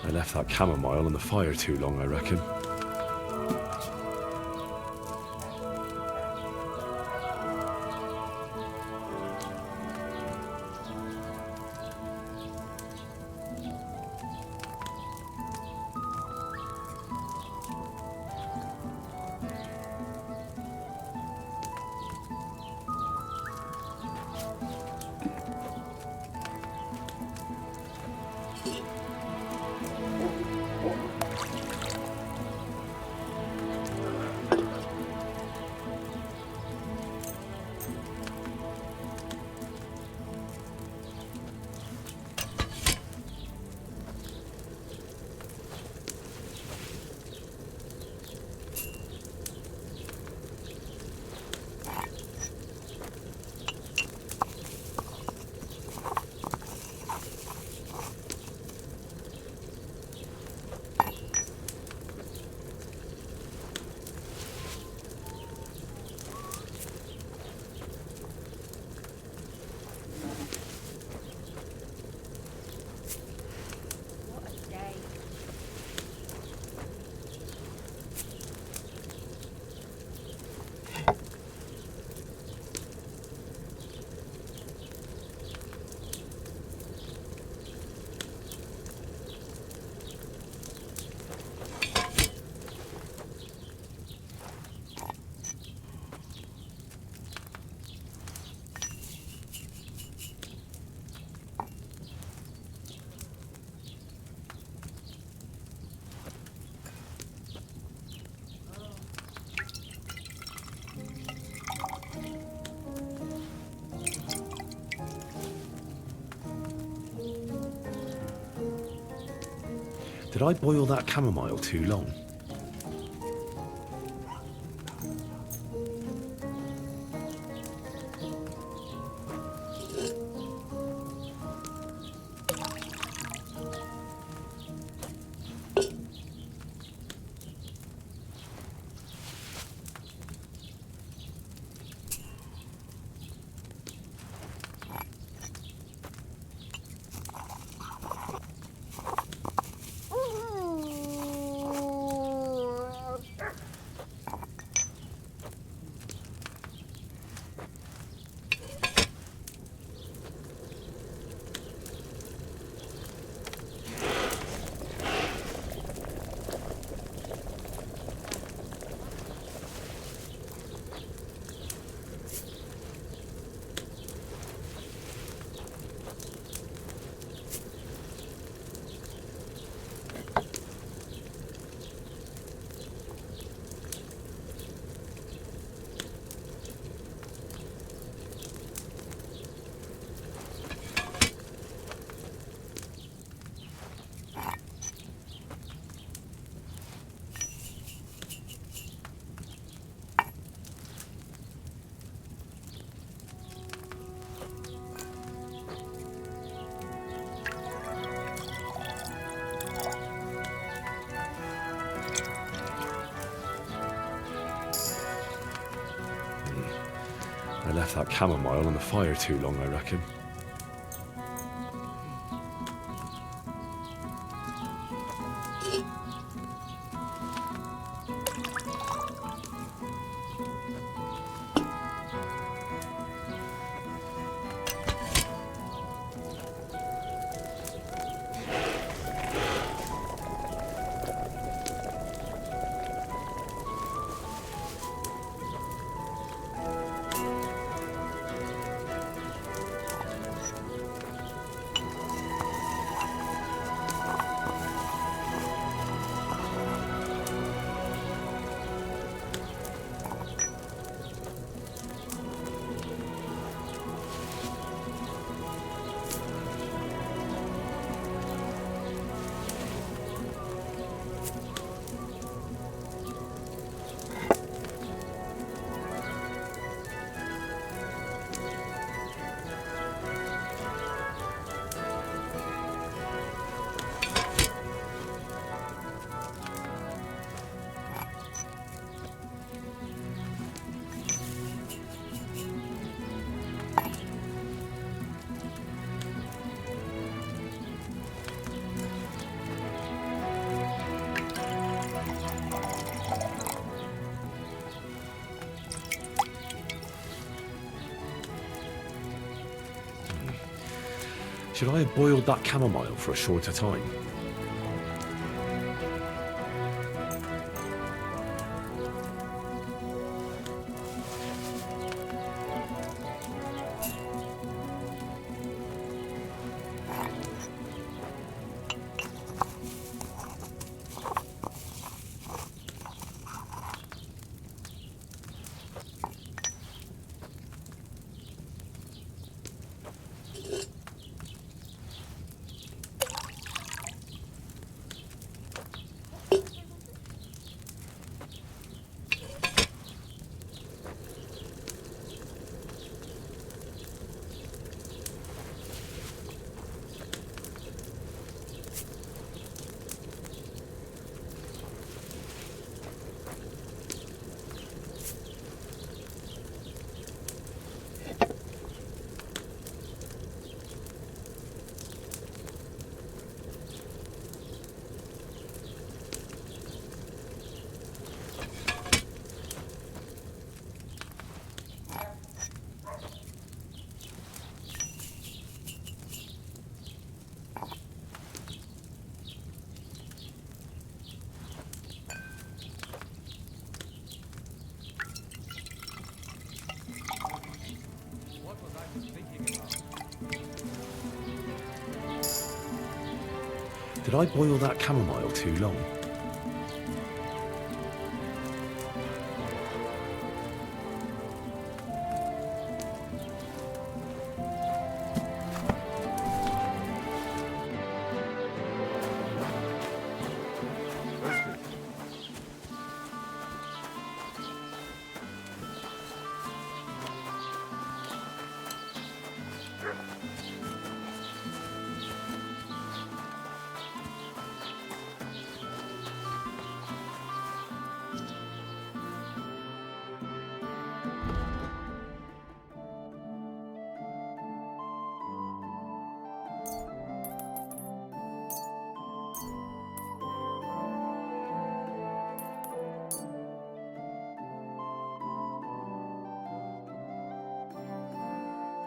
I left that chamomile on the fire too long, I reckon. Did I boil that chamomile too long? I left that chamomile on the fire too long, I reckon. Should I have boiled that chamomile for a shorter time? Did I boil that chamomile too long?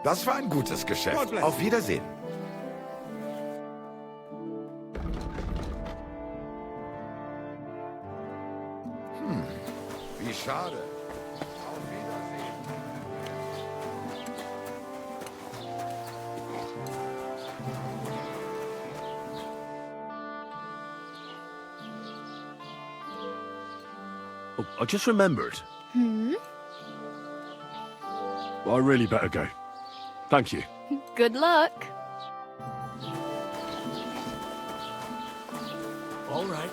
Das war ein gutes Geschäft. Auf Wiedersehen. Wie schade. Auf Wiedersehen. Oh, I just remembered. I really better go. Thank you. Good luck. All right.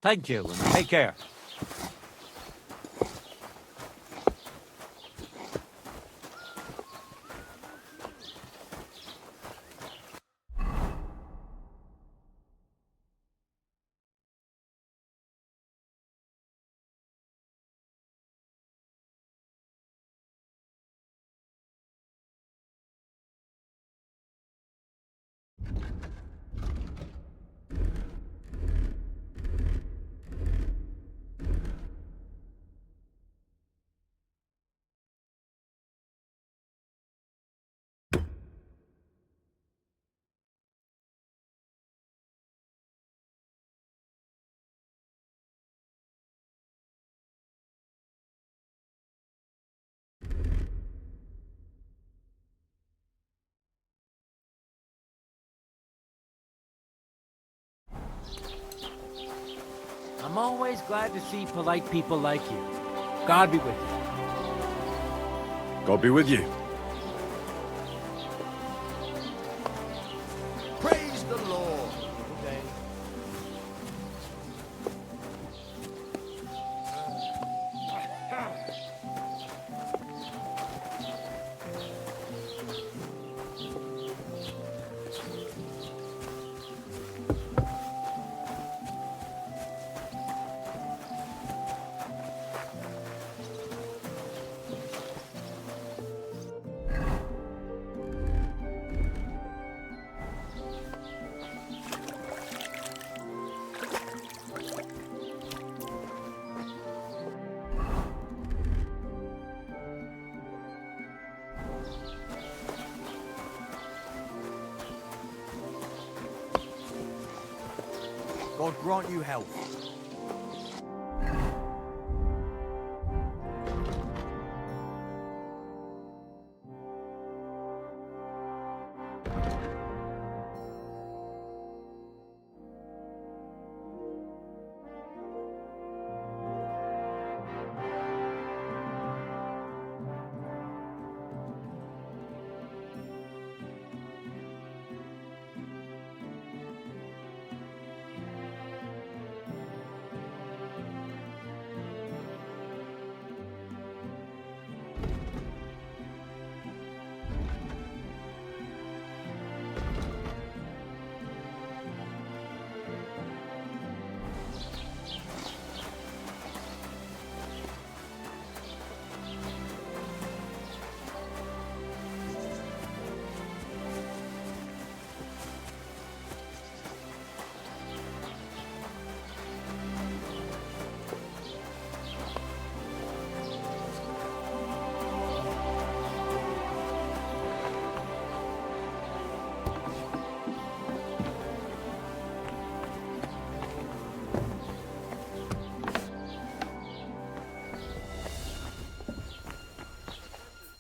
Thank you, and take care. I'm always glad to see polite people like you. God be with you. God be with you. Praise the Lord. Okay. God grant you health.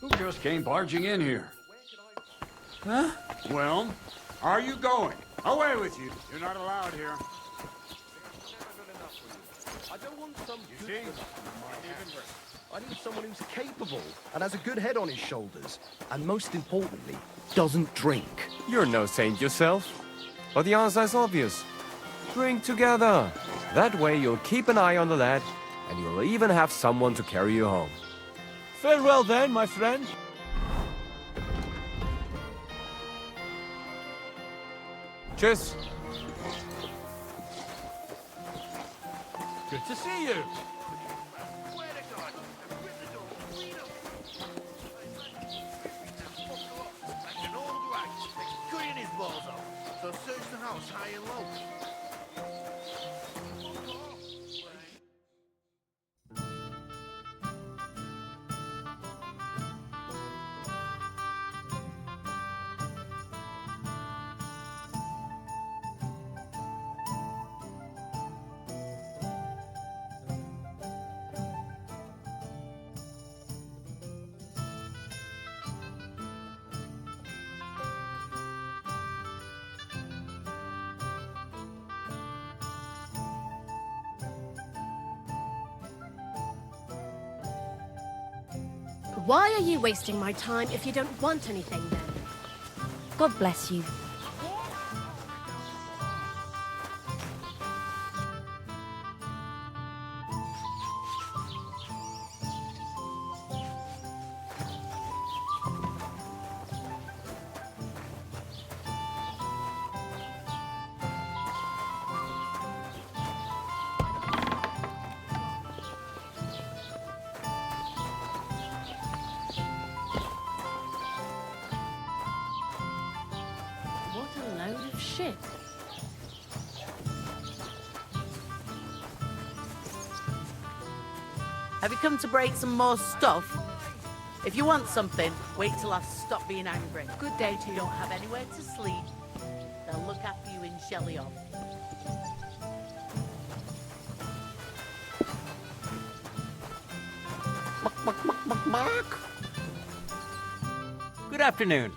Who just came barging in here? Huh? Well, are you going? Away with you. You're not allowed here. I don't want some good I need someone who's capable and has a good head on his shoulders. And most importantly, doesn't drink. You're no saint yourself. But the answer is obvious. Drink together. That way you'll keep an eye on the lad, and you'll even have someone to carry you home. Farewell then, my friend. Cheers. Good to see you. Cutting his balls off. So search the house high and low. Why are you wasting my time if you don't want anything then? God bless you. What a load of shit. Have you come to break some more stuff? If you want something, wait till I've stopped being angry. Good day to You you. don't have anywhere to sleep. They'll look after you in Shelley off. Good afternoon.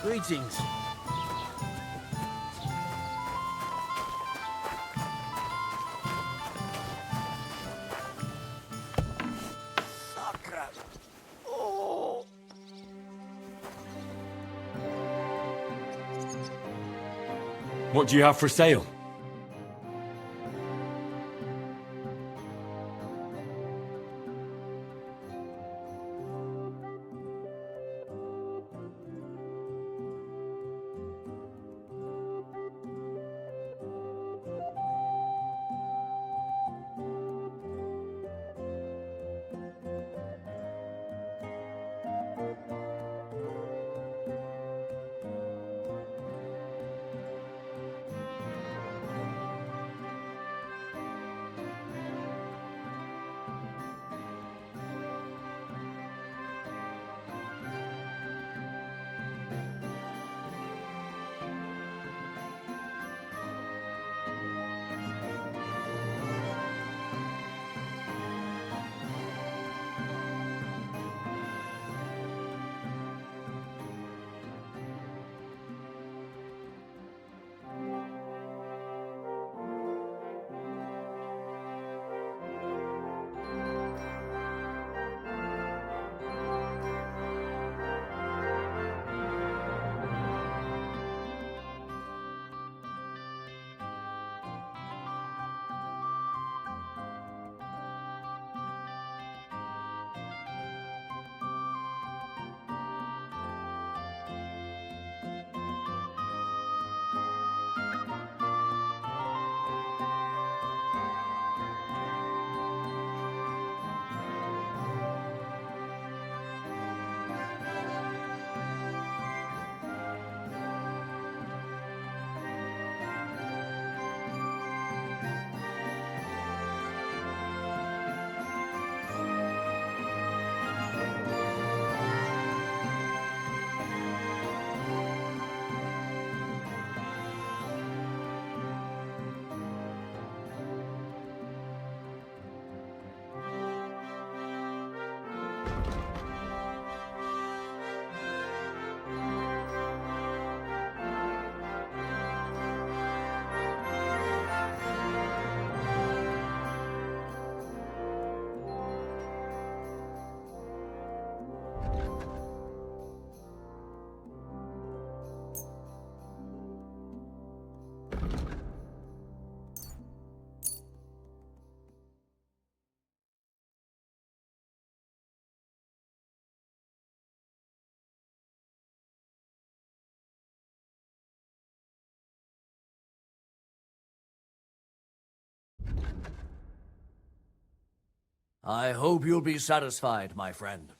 Greetings. What do you have for sale? I hope you'll be satisfied, my friend.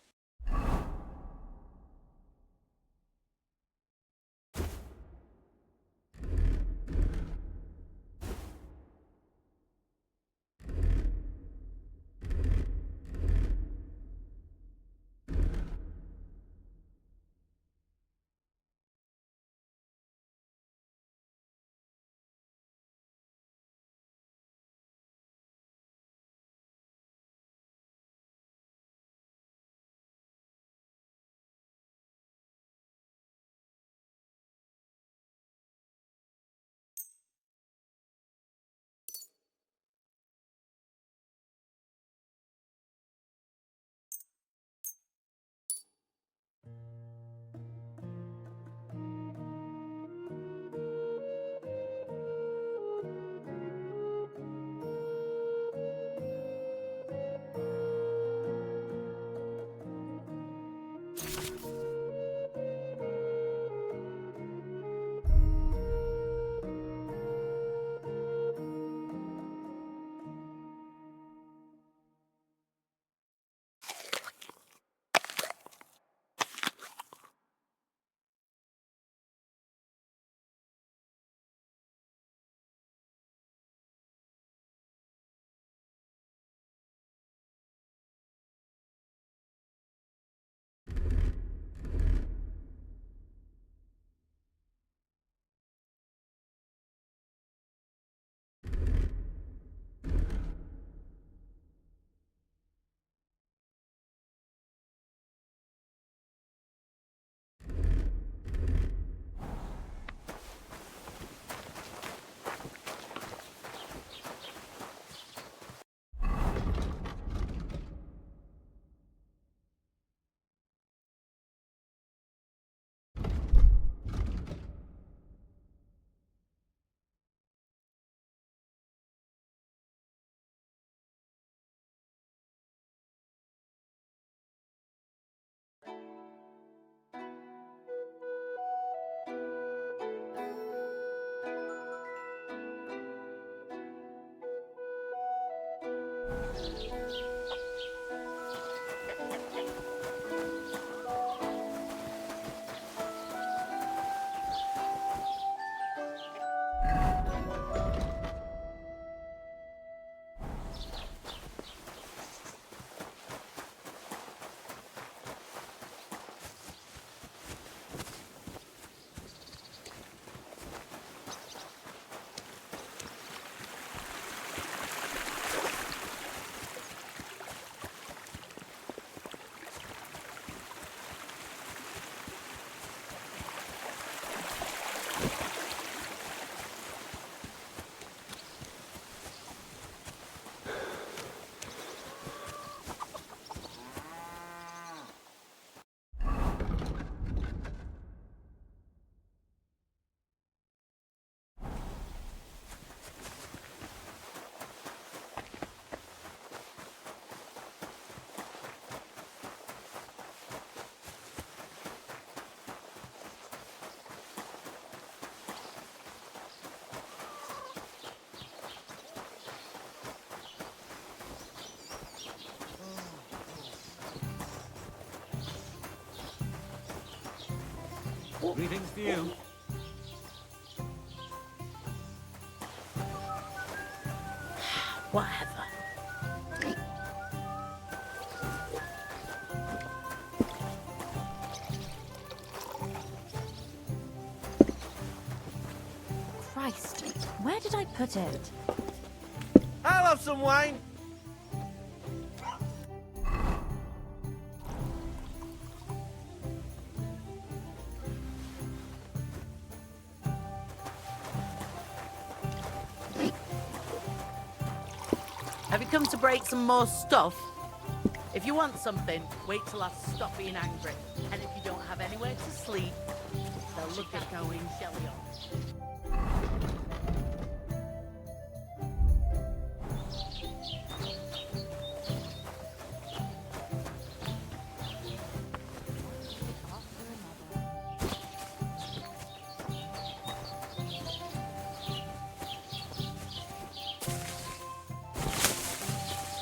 Greetings to you. Whatever. Christ, where did I put it? I'll have some wine. Have you come to break some more stuff? If you want something, wait till I stop being angry. And if you don't have anywhere to sleep, they'll look at going Shelly on.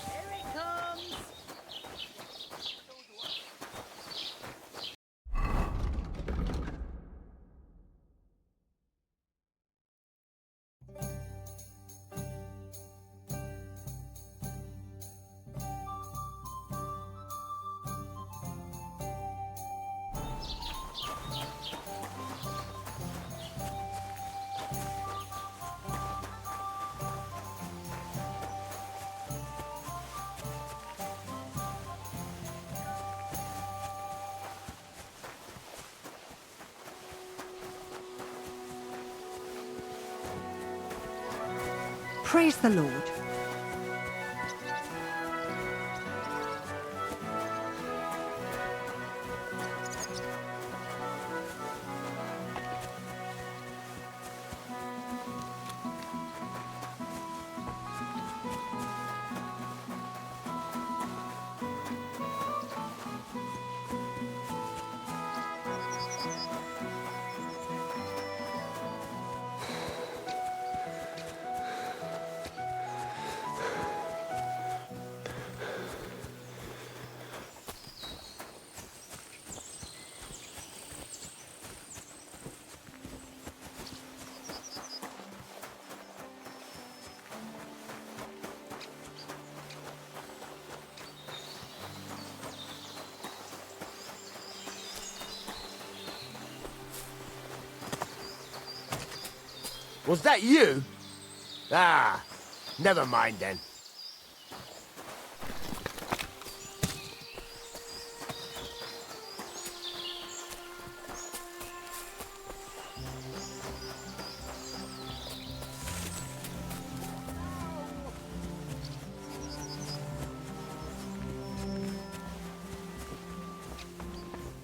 Here it comes! Praise the Lord. Was that you? Ah, never mind then.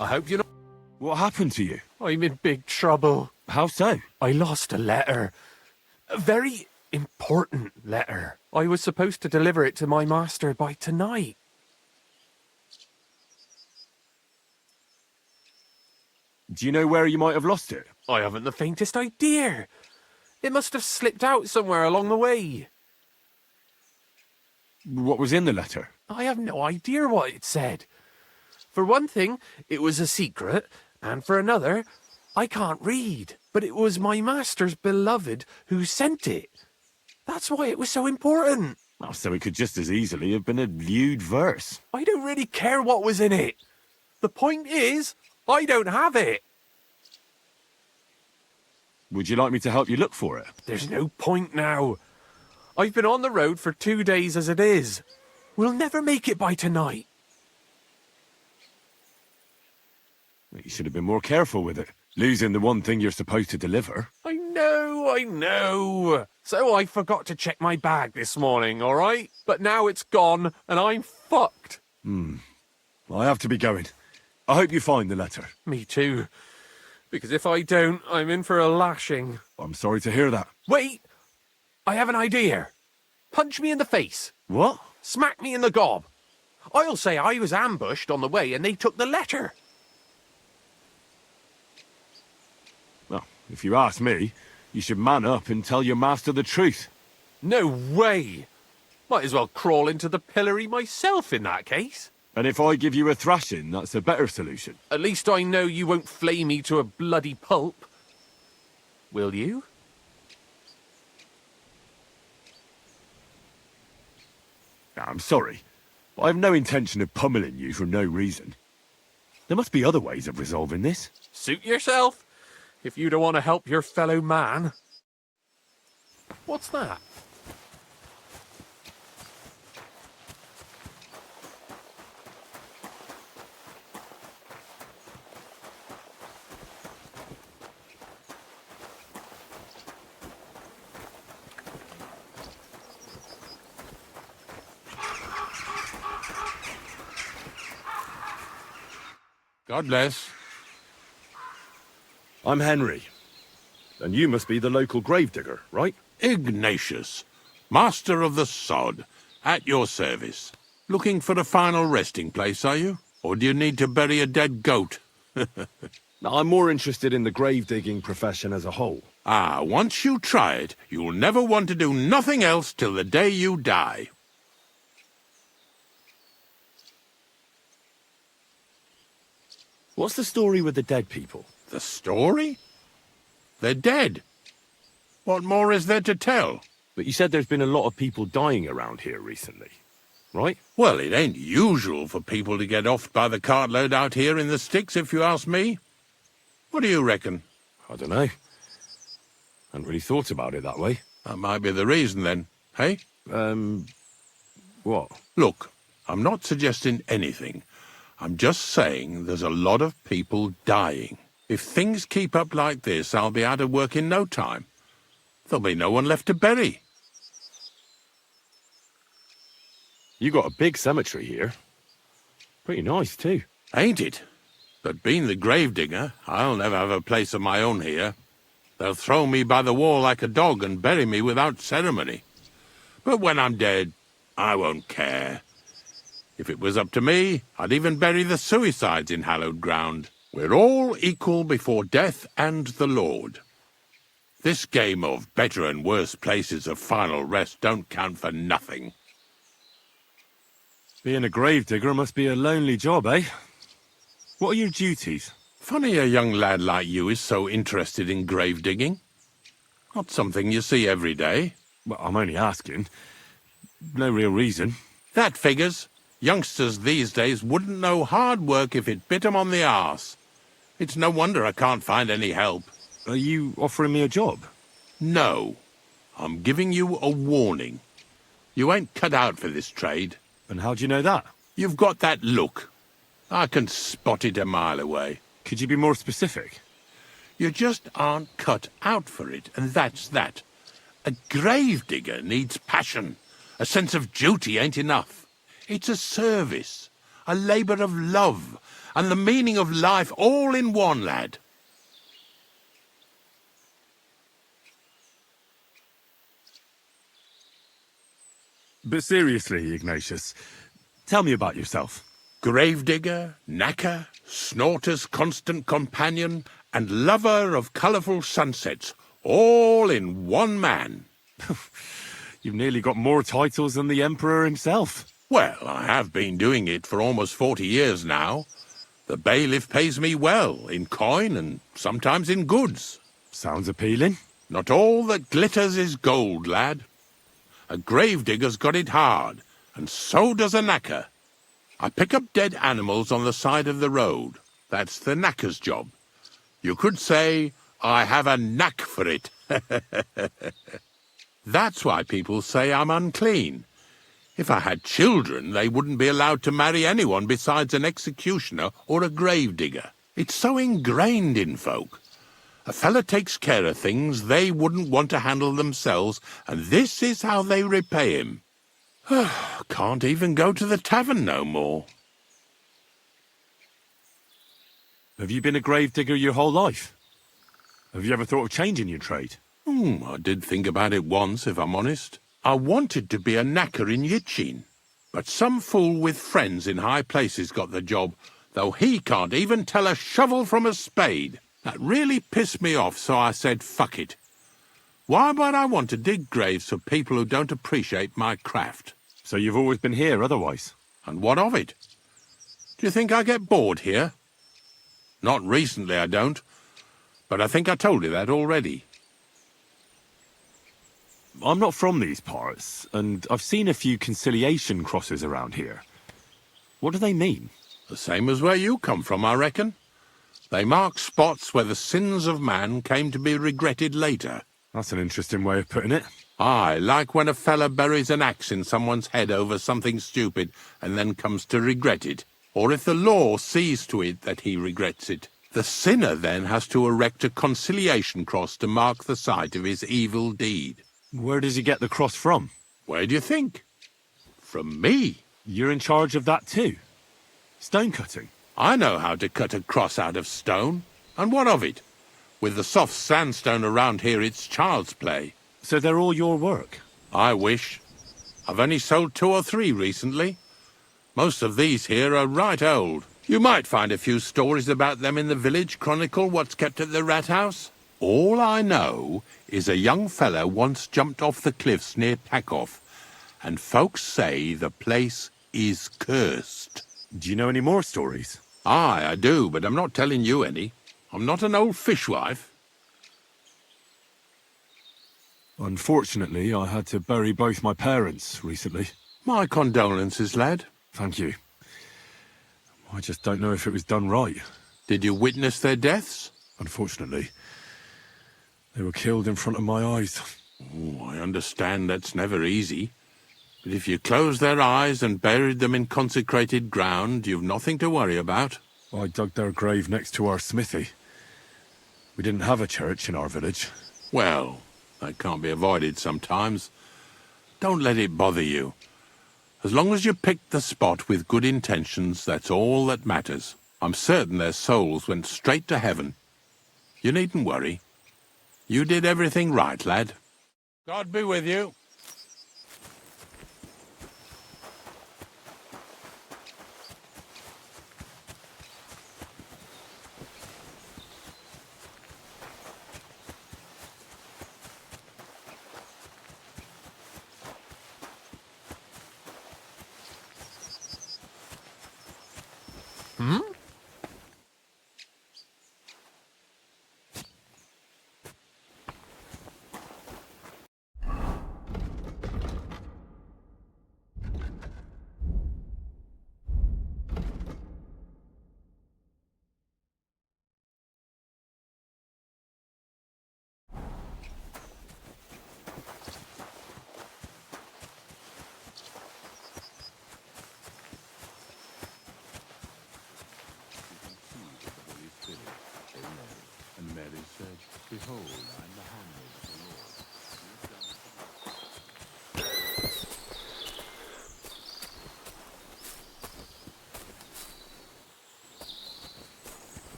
I hope you're not... What happened to you? I'm in big trouble. How so? I lost a letter. A very important letter. I was supposed to deliver it to my master by tonight. Do you know where you might have lost it? I haven't the faintest idea. It must have slipped out somewhere along the way. What was in the letter? I have no idea what it said. For one thing, it was a secret, and for another, I can't read. But it was my master's beloved who sent it. That's why it was so important. Oh, so it could just as easily have been a lewd verse. I don't really care what was in it. The point is, I don't have it. Would you like me to help you look for it? There's no point now. I've been on the road for 2 days as it is. We'll never make it by tonight. You should have been more careful with it. Losing the one thing you're supposed to deliver. I know. So I forgot to check my bag this morning, all right? But now it's gone, and I'm fucked. I have to be going. I hope you find the letter. Me too. Because if I don't, I'm in for a lashing. I'm sorry to hear that. Wait! I have an idea. Punch me in the face. What? Smack me in the gob. I'll say I was ambushed on the way and they took the letter. Well, if you ask me, you should man up and tell your master the truth. No way! Might as well crawl into the pillory myself in that case. And if I give you a thrashing, that's a better solution. At least I know you won't flay me to a bloody pulp. Will you? I'm sorry. I have no intention of pummeling you for no reason. There must be other ways of resolving this. Suit yourself, if you don't want to help your fellow man. What's that? God bless. I'm Henry. And you must be the local gravedigger, right? Ignatius, master of the sod, at your service. Looking for a final resting place, are you? Or do you need to bury a dead goat? I'm more interested in the grave-digging profession as a whole. Ah, once you try it, you'll never want to do nothing else till the day you die. What's the story with the dead people? The story? They're dead. What more is there to tell? But you said there's been a lot of people dying around here recently, right? Well, it ain't usual for people to get offed by the cartload out here in the sticks, if you ask me. What do you reckon? I don't know. Hadn't really thought about it that way. That might be the reason, then, hey? What? Look, I'm not suggesting anything. I'm just saying there's a lot of people dying. If things keep up like this, I'll be out of work in no time. There'll be no one left to bury. You got a big cemetery here. Pretty nice, too. Ain't it? But being the gravedigger, I'll never have a place of my own here. They'll throw me by the wall like a dog and bury me without ceremony. But when I'm dead, I won't care. If it was up to me, I'd even bury the suicides in hallowed ground. We're all equal before death and the Lord. This game of better and worse places of final rest don't count for nothing. Being a gravedigger must be a lonely job, eh? What are your duties? Funny a young lad like you is so interested in grave digging. Not something you see every day. Well, I'm only asking. No real reason. That figures. Youngsters these days wouldn't know hard work if it bit 'em on the arse. It's no wonder I can't find any help. Are you offering me a job? No. I'm giving you a warning. You ain't cut out for this trade. And how do you know that? You've got that look. I can spot it a mile away. Could you be more specific? You just aren't cut out for it, and that's that. A gravedigger needs passion. A sense of duty ain't enough. It's a service, a labour of love, and the meaning of life all in one, lad. But seriously, Ignatius, tell me about yourself. Gravedigger, knacker, snorter's constant companion, and lover of colourful sunsets, all in one man. You've nearly got more titles than the Emperor himself. Well, I have been doing it for almost 40 years now. The bailiff pays me well, in coin and sometimes in goods. Sounds appealing. Not all that glitters is gold, lad. A gravedigger's got it hard, and so does a knacker. I pick up dead animals on the side of the road. That's the knacker's job. You could say, I have a knack for it. That's why people say I'm unclean. If I had children, they wouldn't be allowed to marry anyone besides an executioner or a gravedigger. It's so ingrained in folk. A fella takes care of things they wouldn't want to handle themselves, and this is how they repay him. Can't even go to the tavern no more. Have you been a gravedigger your whole life? Have you ever thought of changing your trade? I did think about it once, if I'm honest. I wanted to be a knacker in Yitchin, but some fool with friends in high places got the job, though he can't even tell a shovel from a spade. That really pissed me off, so I said, fuck it. Why would I want to dig graves for people who don't appreciate my craft? So you've always been here otherwise? And what of it? Do you think I get bored here? Not recently, I don't. But I think I told you that already. I'm not from these parts, and I've seen a few conciliation crosses around here. What do they mean? The same as where you come from, I reckon. They mark spots where the sins of man came to be regretted later. That's an interesting way of putting it. Aye, like when a fella buries an axe in someone's head over something stupid and then comes to regret it. Or if the law sees to it that he regrets it. The sinner then has to erect a conciliation cross to mark the site of his evil deed. Where does he get the cross from? Where do you think? From me. You're in charge of that too? Stone cutting? I know how to cut a cross out of stone. And what of it? With the soft sandstone around here, it's child's play. So they're all your work? I wish. I've only sold 2 or 3 recently. Most of these here are right old. You might find a few stories about them in the village chronicle what's kept at the rat house. All I know is a young fella once jumped off the cliffs near Takoff, and folks say the place is cursed. Do you know any more stories? Aye, I do, but I'm not telling you any. I'm not an old fishwife. Unfortunately, I had to bury both my parents recently. My condolences, lad. Thank you. I just don't know if it was done right. Did you witness their deaths? Unfortunately. They were killed in front of my eyes. Oh, I understand that's never easy. But if you closed their eyes and buried them in consecrated ground, you've nothing to worry about. I dug their grave next to our smithy. We didn't have a church in our village. Well, that can't be avoided sometimes. Don't let it bother you. As long as you picked the spot with good intentions, that's all that matters. I'm certain their souls went straight to heaven. You needn't worry. You did everything right, lad. God be with you. Hmm? And Mary said, Behold, I am the handmaid of the Lord.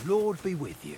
Lord be with you.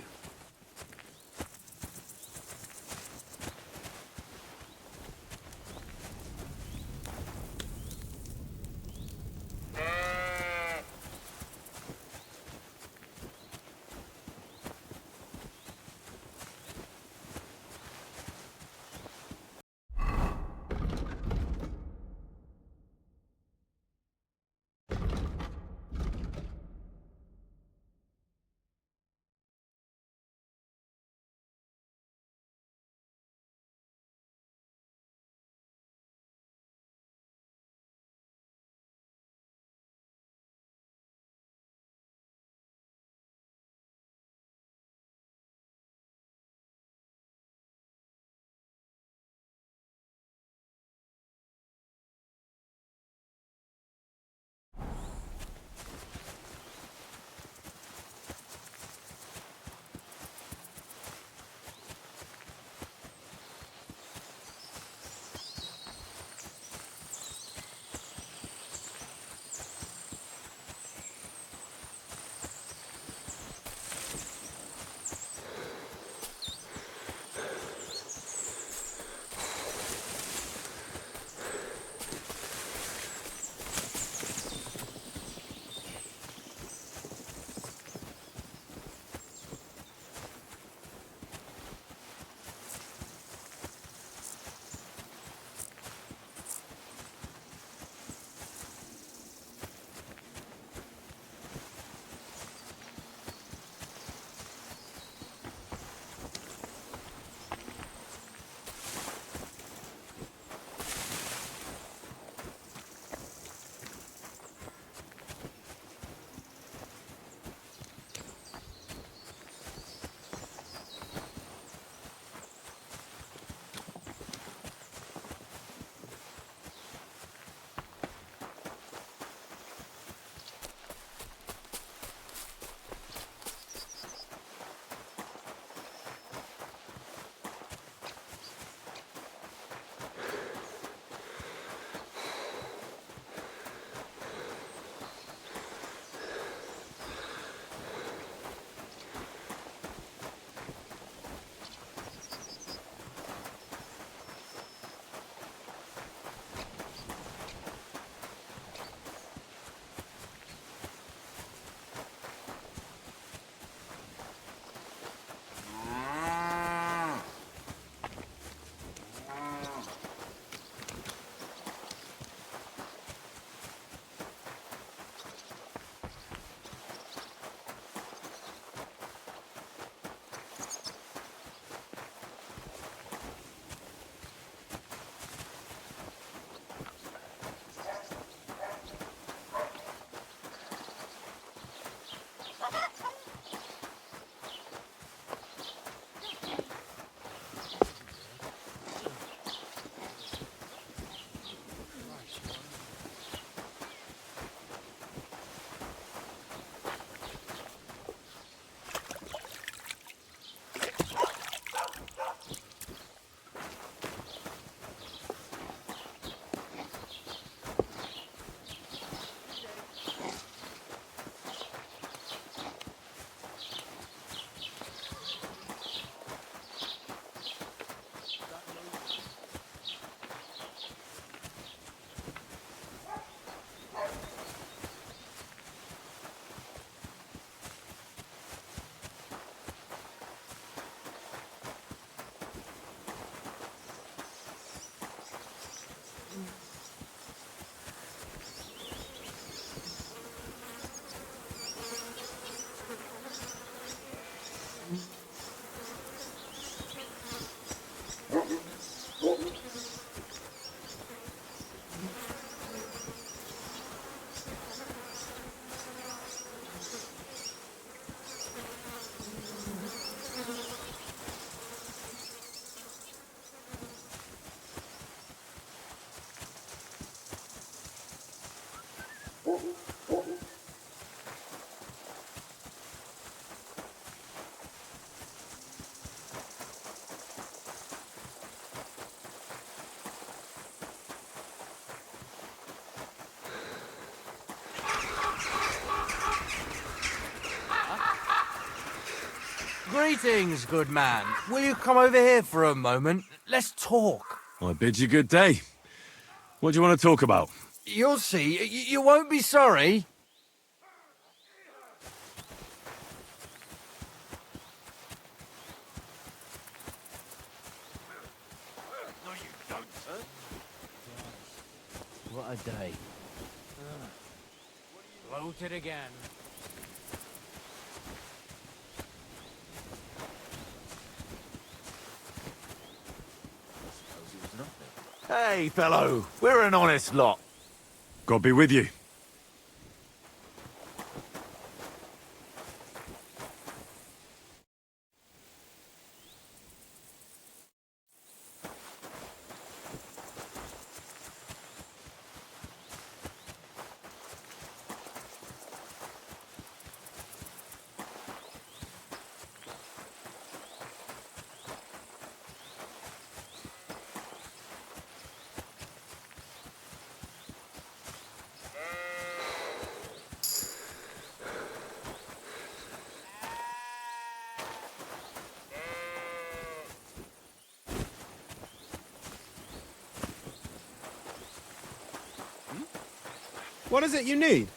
Greetings, good man. Will you come over here for a moment? Let's talk. I bid you good day. What do you want to talk about? You'll see. You won't be sorry. No, you don't, sir. What a day. Bloated again. Hey, fellow, we're an honest lot. God be with you. What is it you need?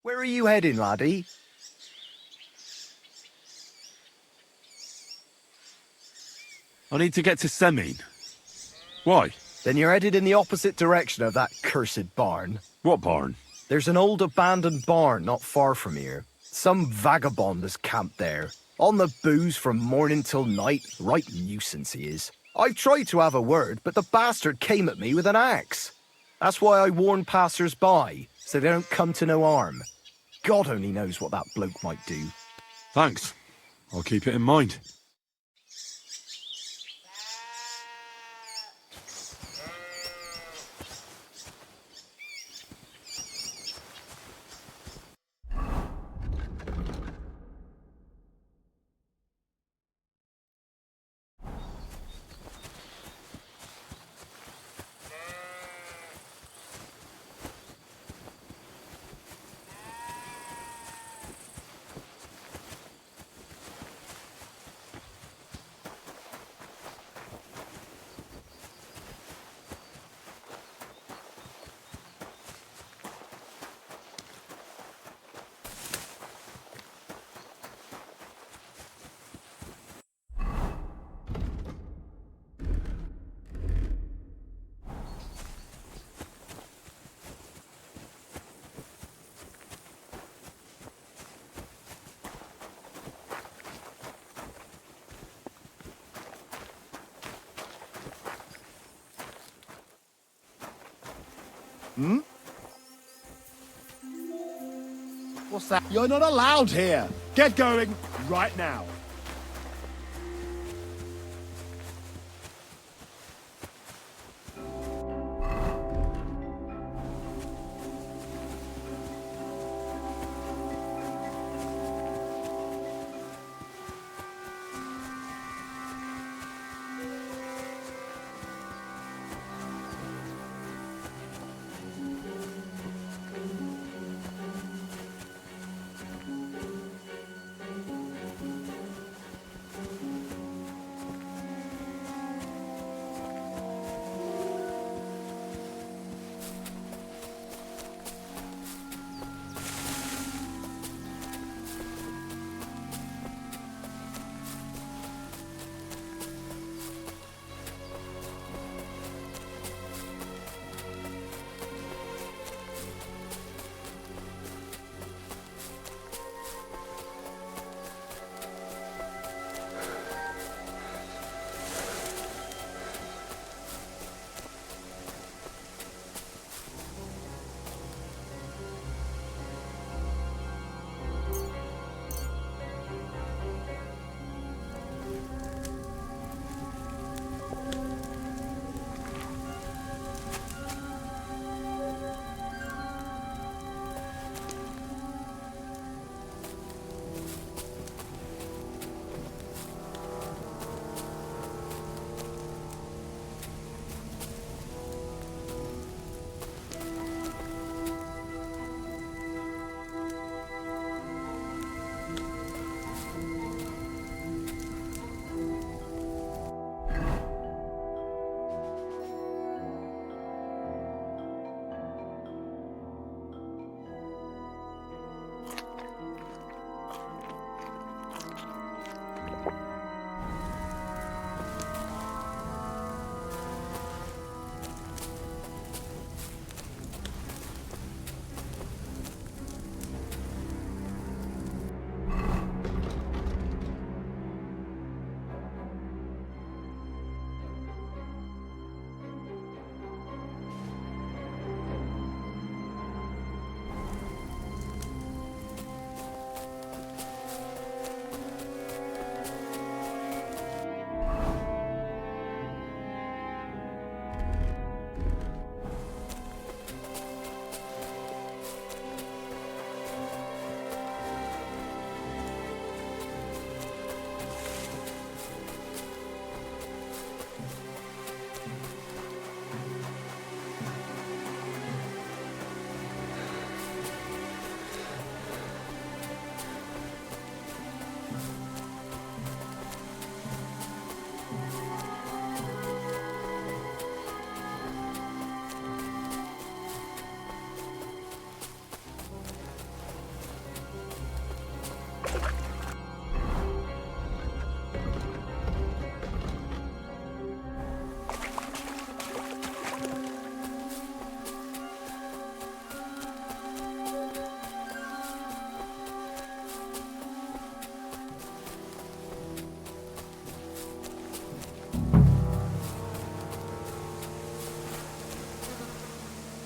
Where are you heading, laddie? I need to get to Semine. Why? Then you're headed in the opposite direction of that cursed barn. What barn? There's an old abandoned barn not far from here. Some vagabond has camped there. On the booze from morning till night. Right nuisance he is. I tried to have a word, but the bastard came at me with an axe. That's why I warn passers-by, so they don't come to no harm. God only knows what that bloke might do. Thanks. I'll keep it in mind. Hmm? What's that? You're not allowed here. Get going right now.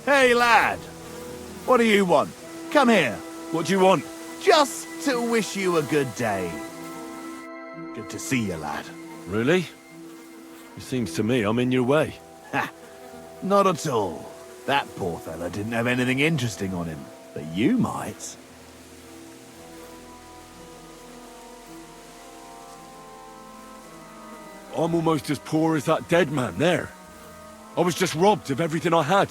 Hey, lad. What do you want? Come here. What do you want? Just to wish you a good day. Good to see you, lad. Really? It seems to me I'm in your way. Ha! Not at all. That poor fella didn't have anything interesting on him. But you might. I'm almost as poor as that dead man there. I was just robbed of everything I had.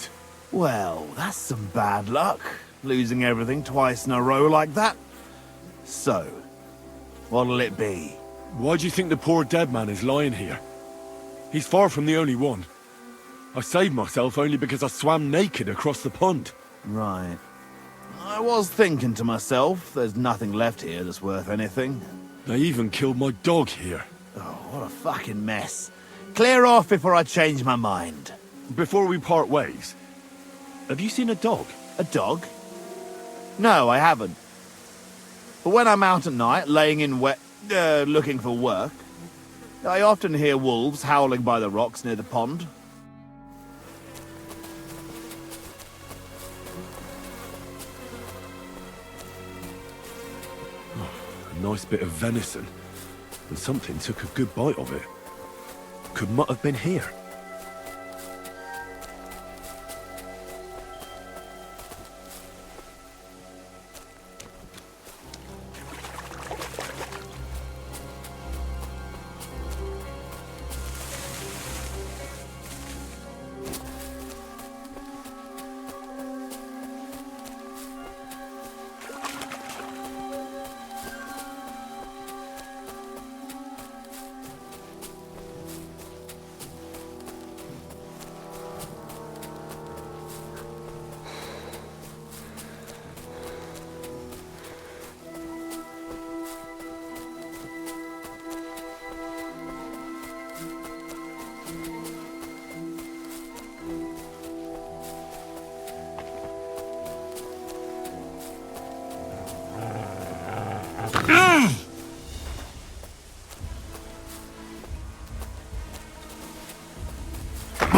Well, that's some bad luck. Losing everything twice in a row like that. So, what'll it be? Why do you think the poor dead man is lying here? He's far from the only one. I saved myself only because I swam naked across the pond. Right. I was thinking to myself, there's nothing left here that's worth anything. They even killed my dog here. Oh, what a fucking mess. Clear off before I change my mind. Before we part ways, have you seen a dog? A dog? No, I haven't. But when I'm out at night, laying in looking for work, I often hear wolves howling by the rocks near the pond. A nice bit of venison, and something took a good bite of it. Could Mutt have been here?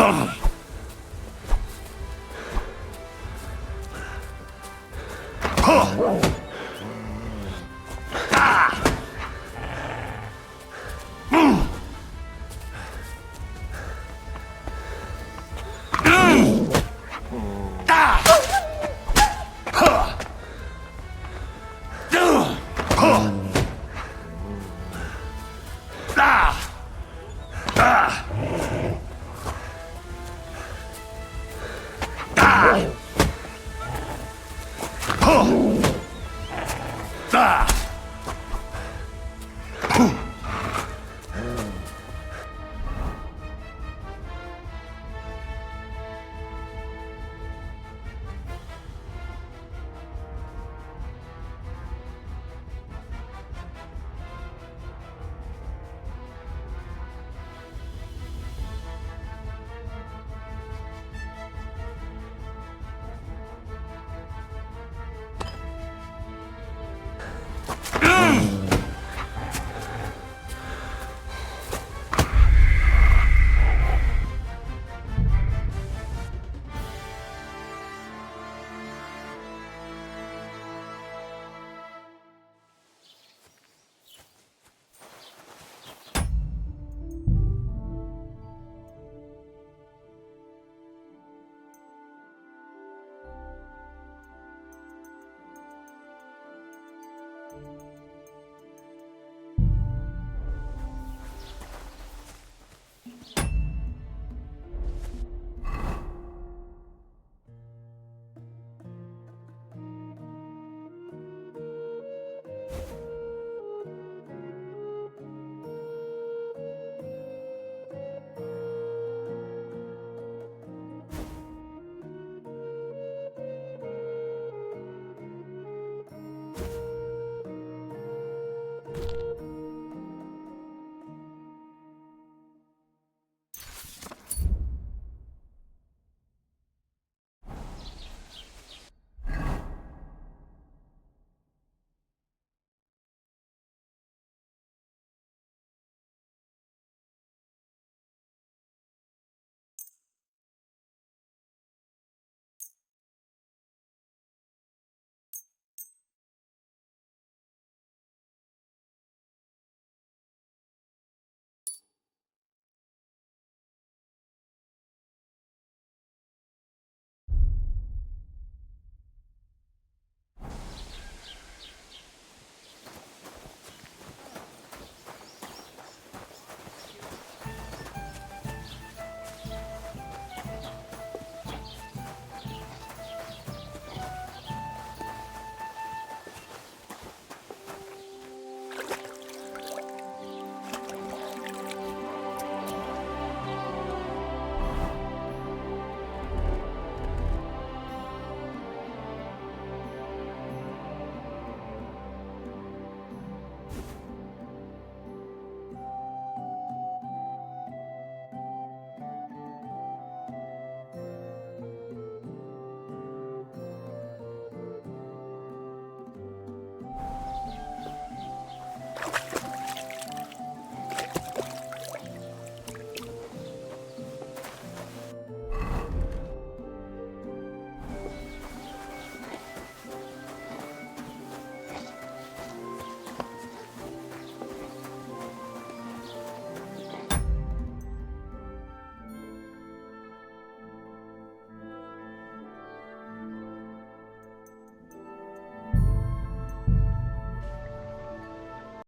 Ugh!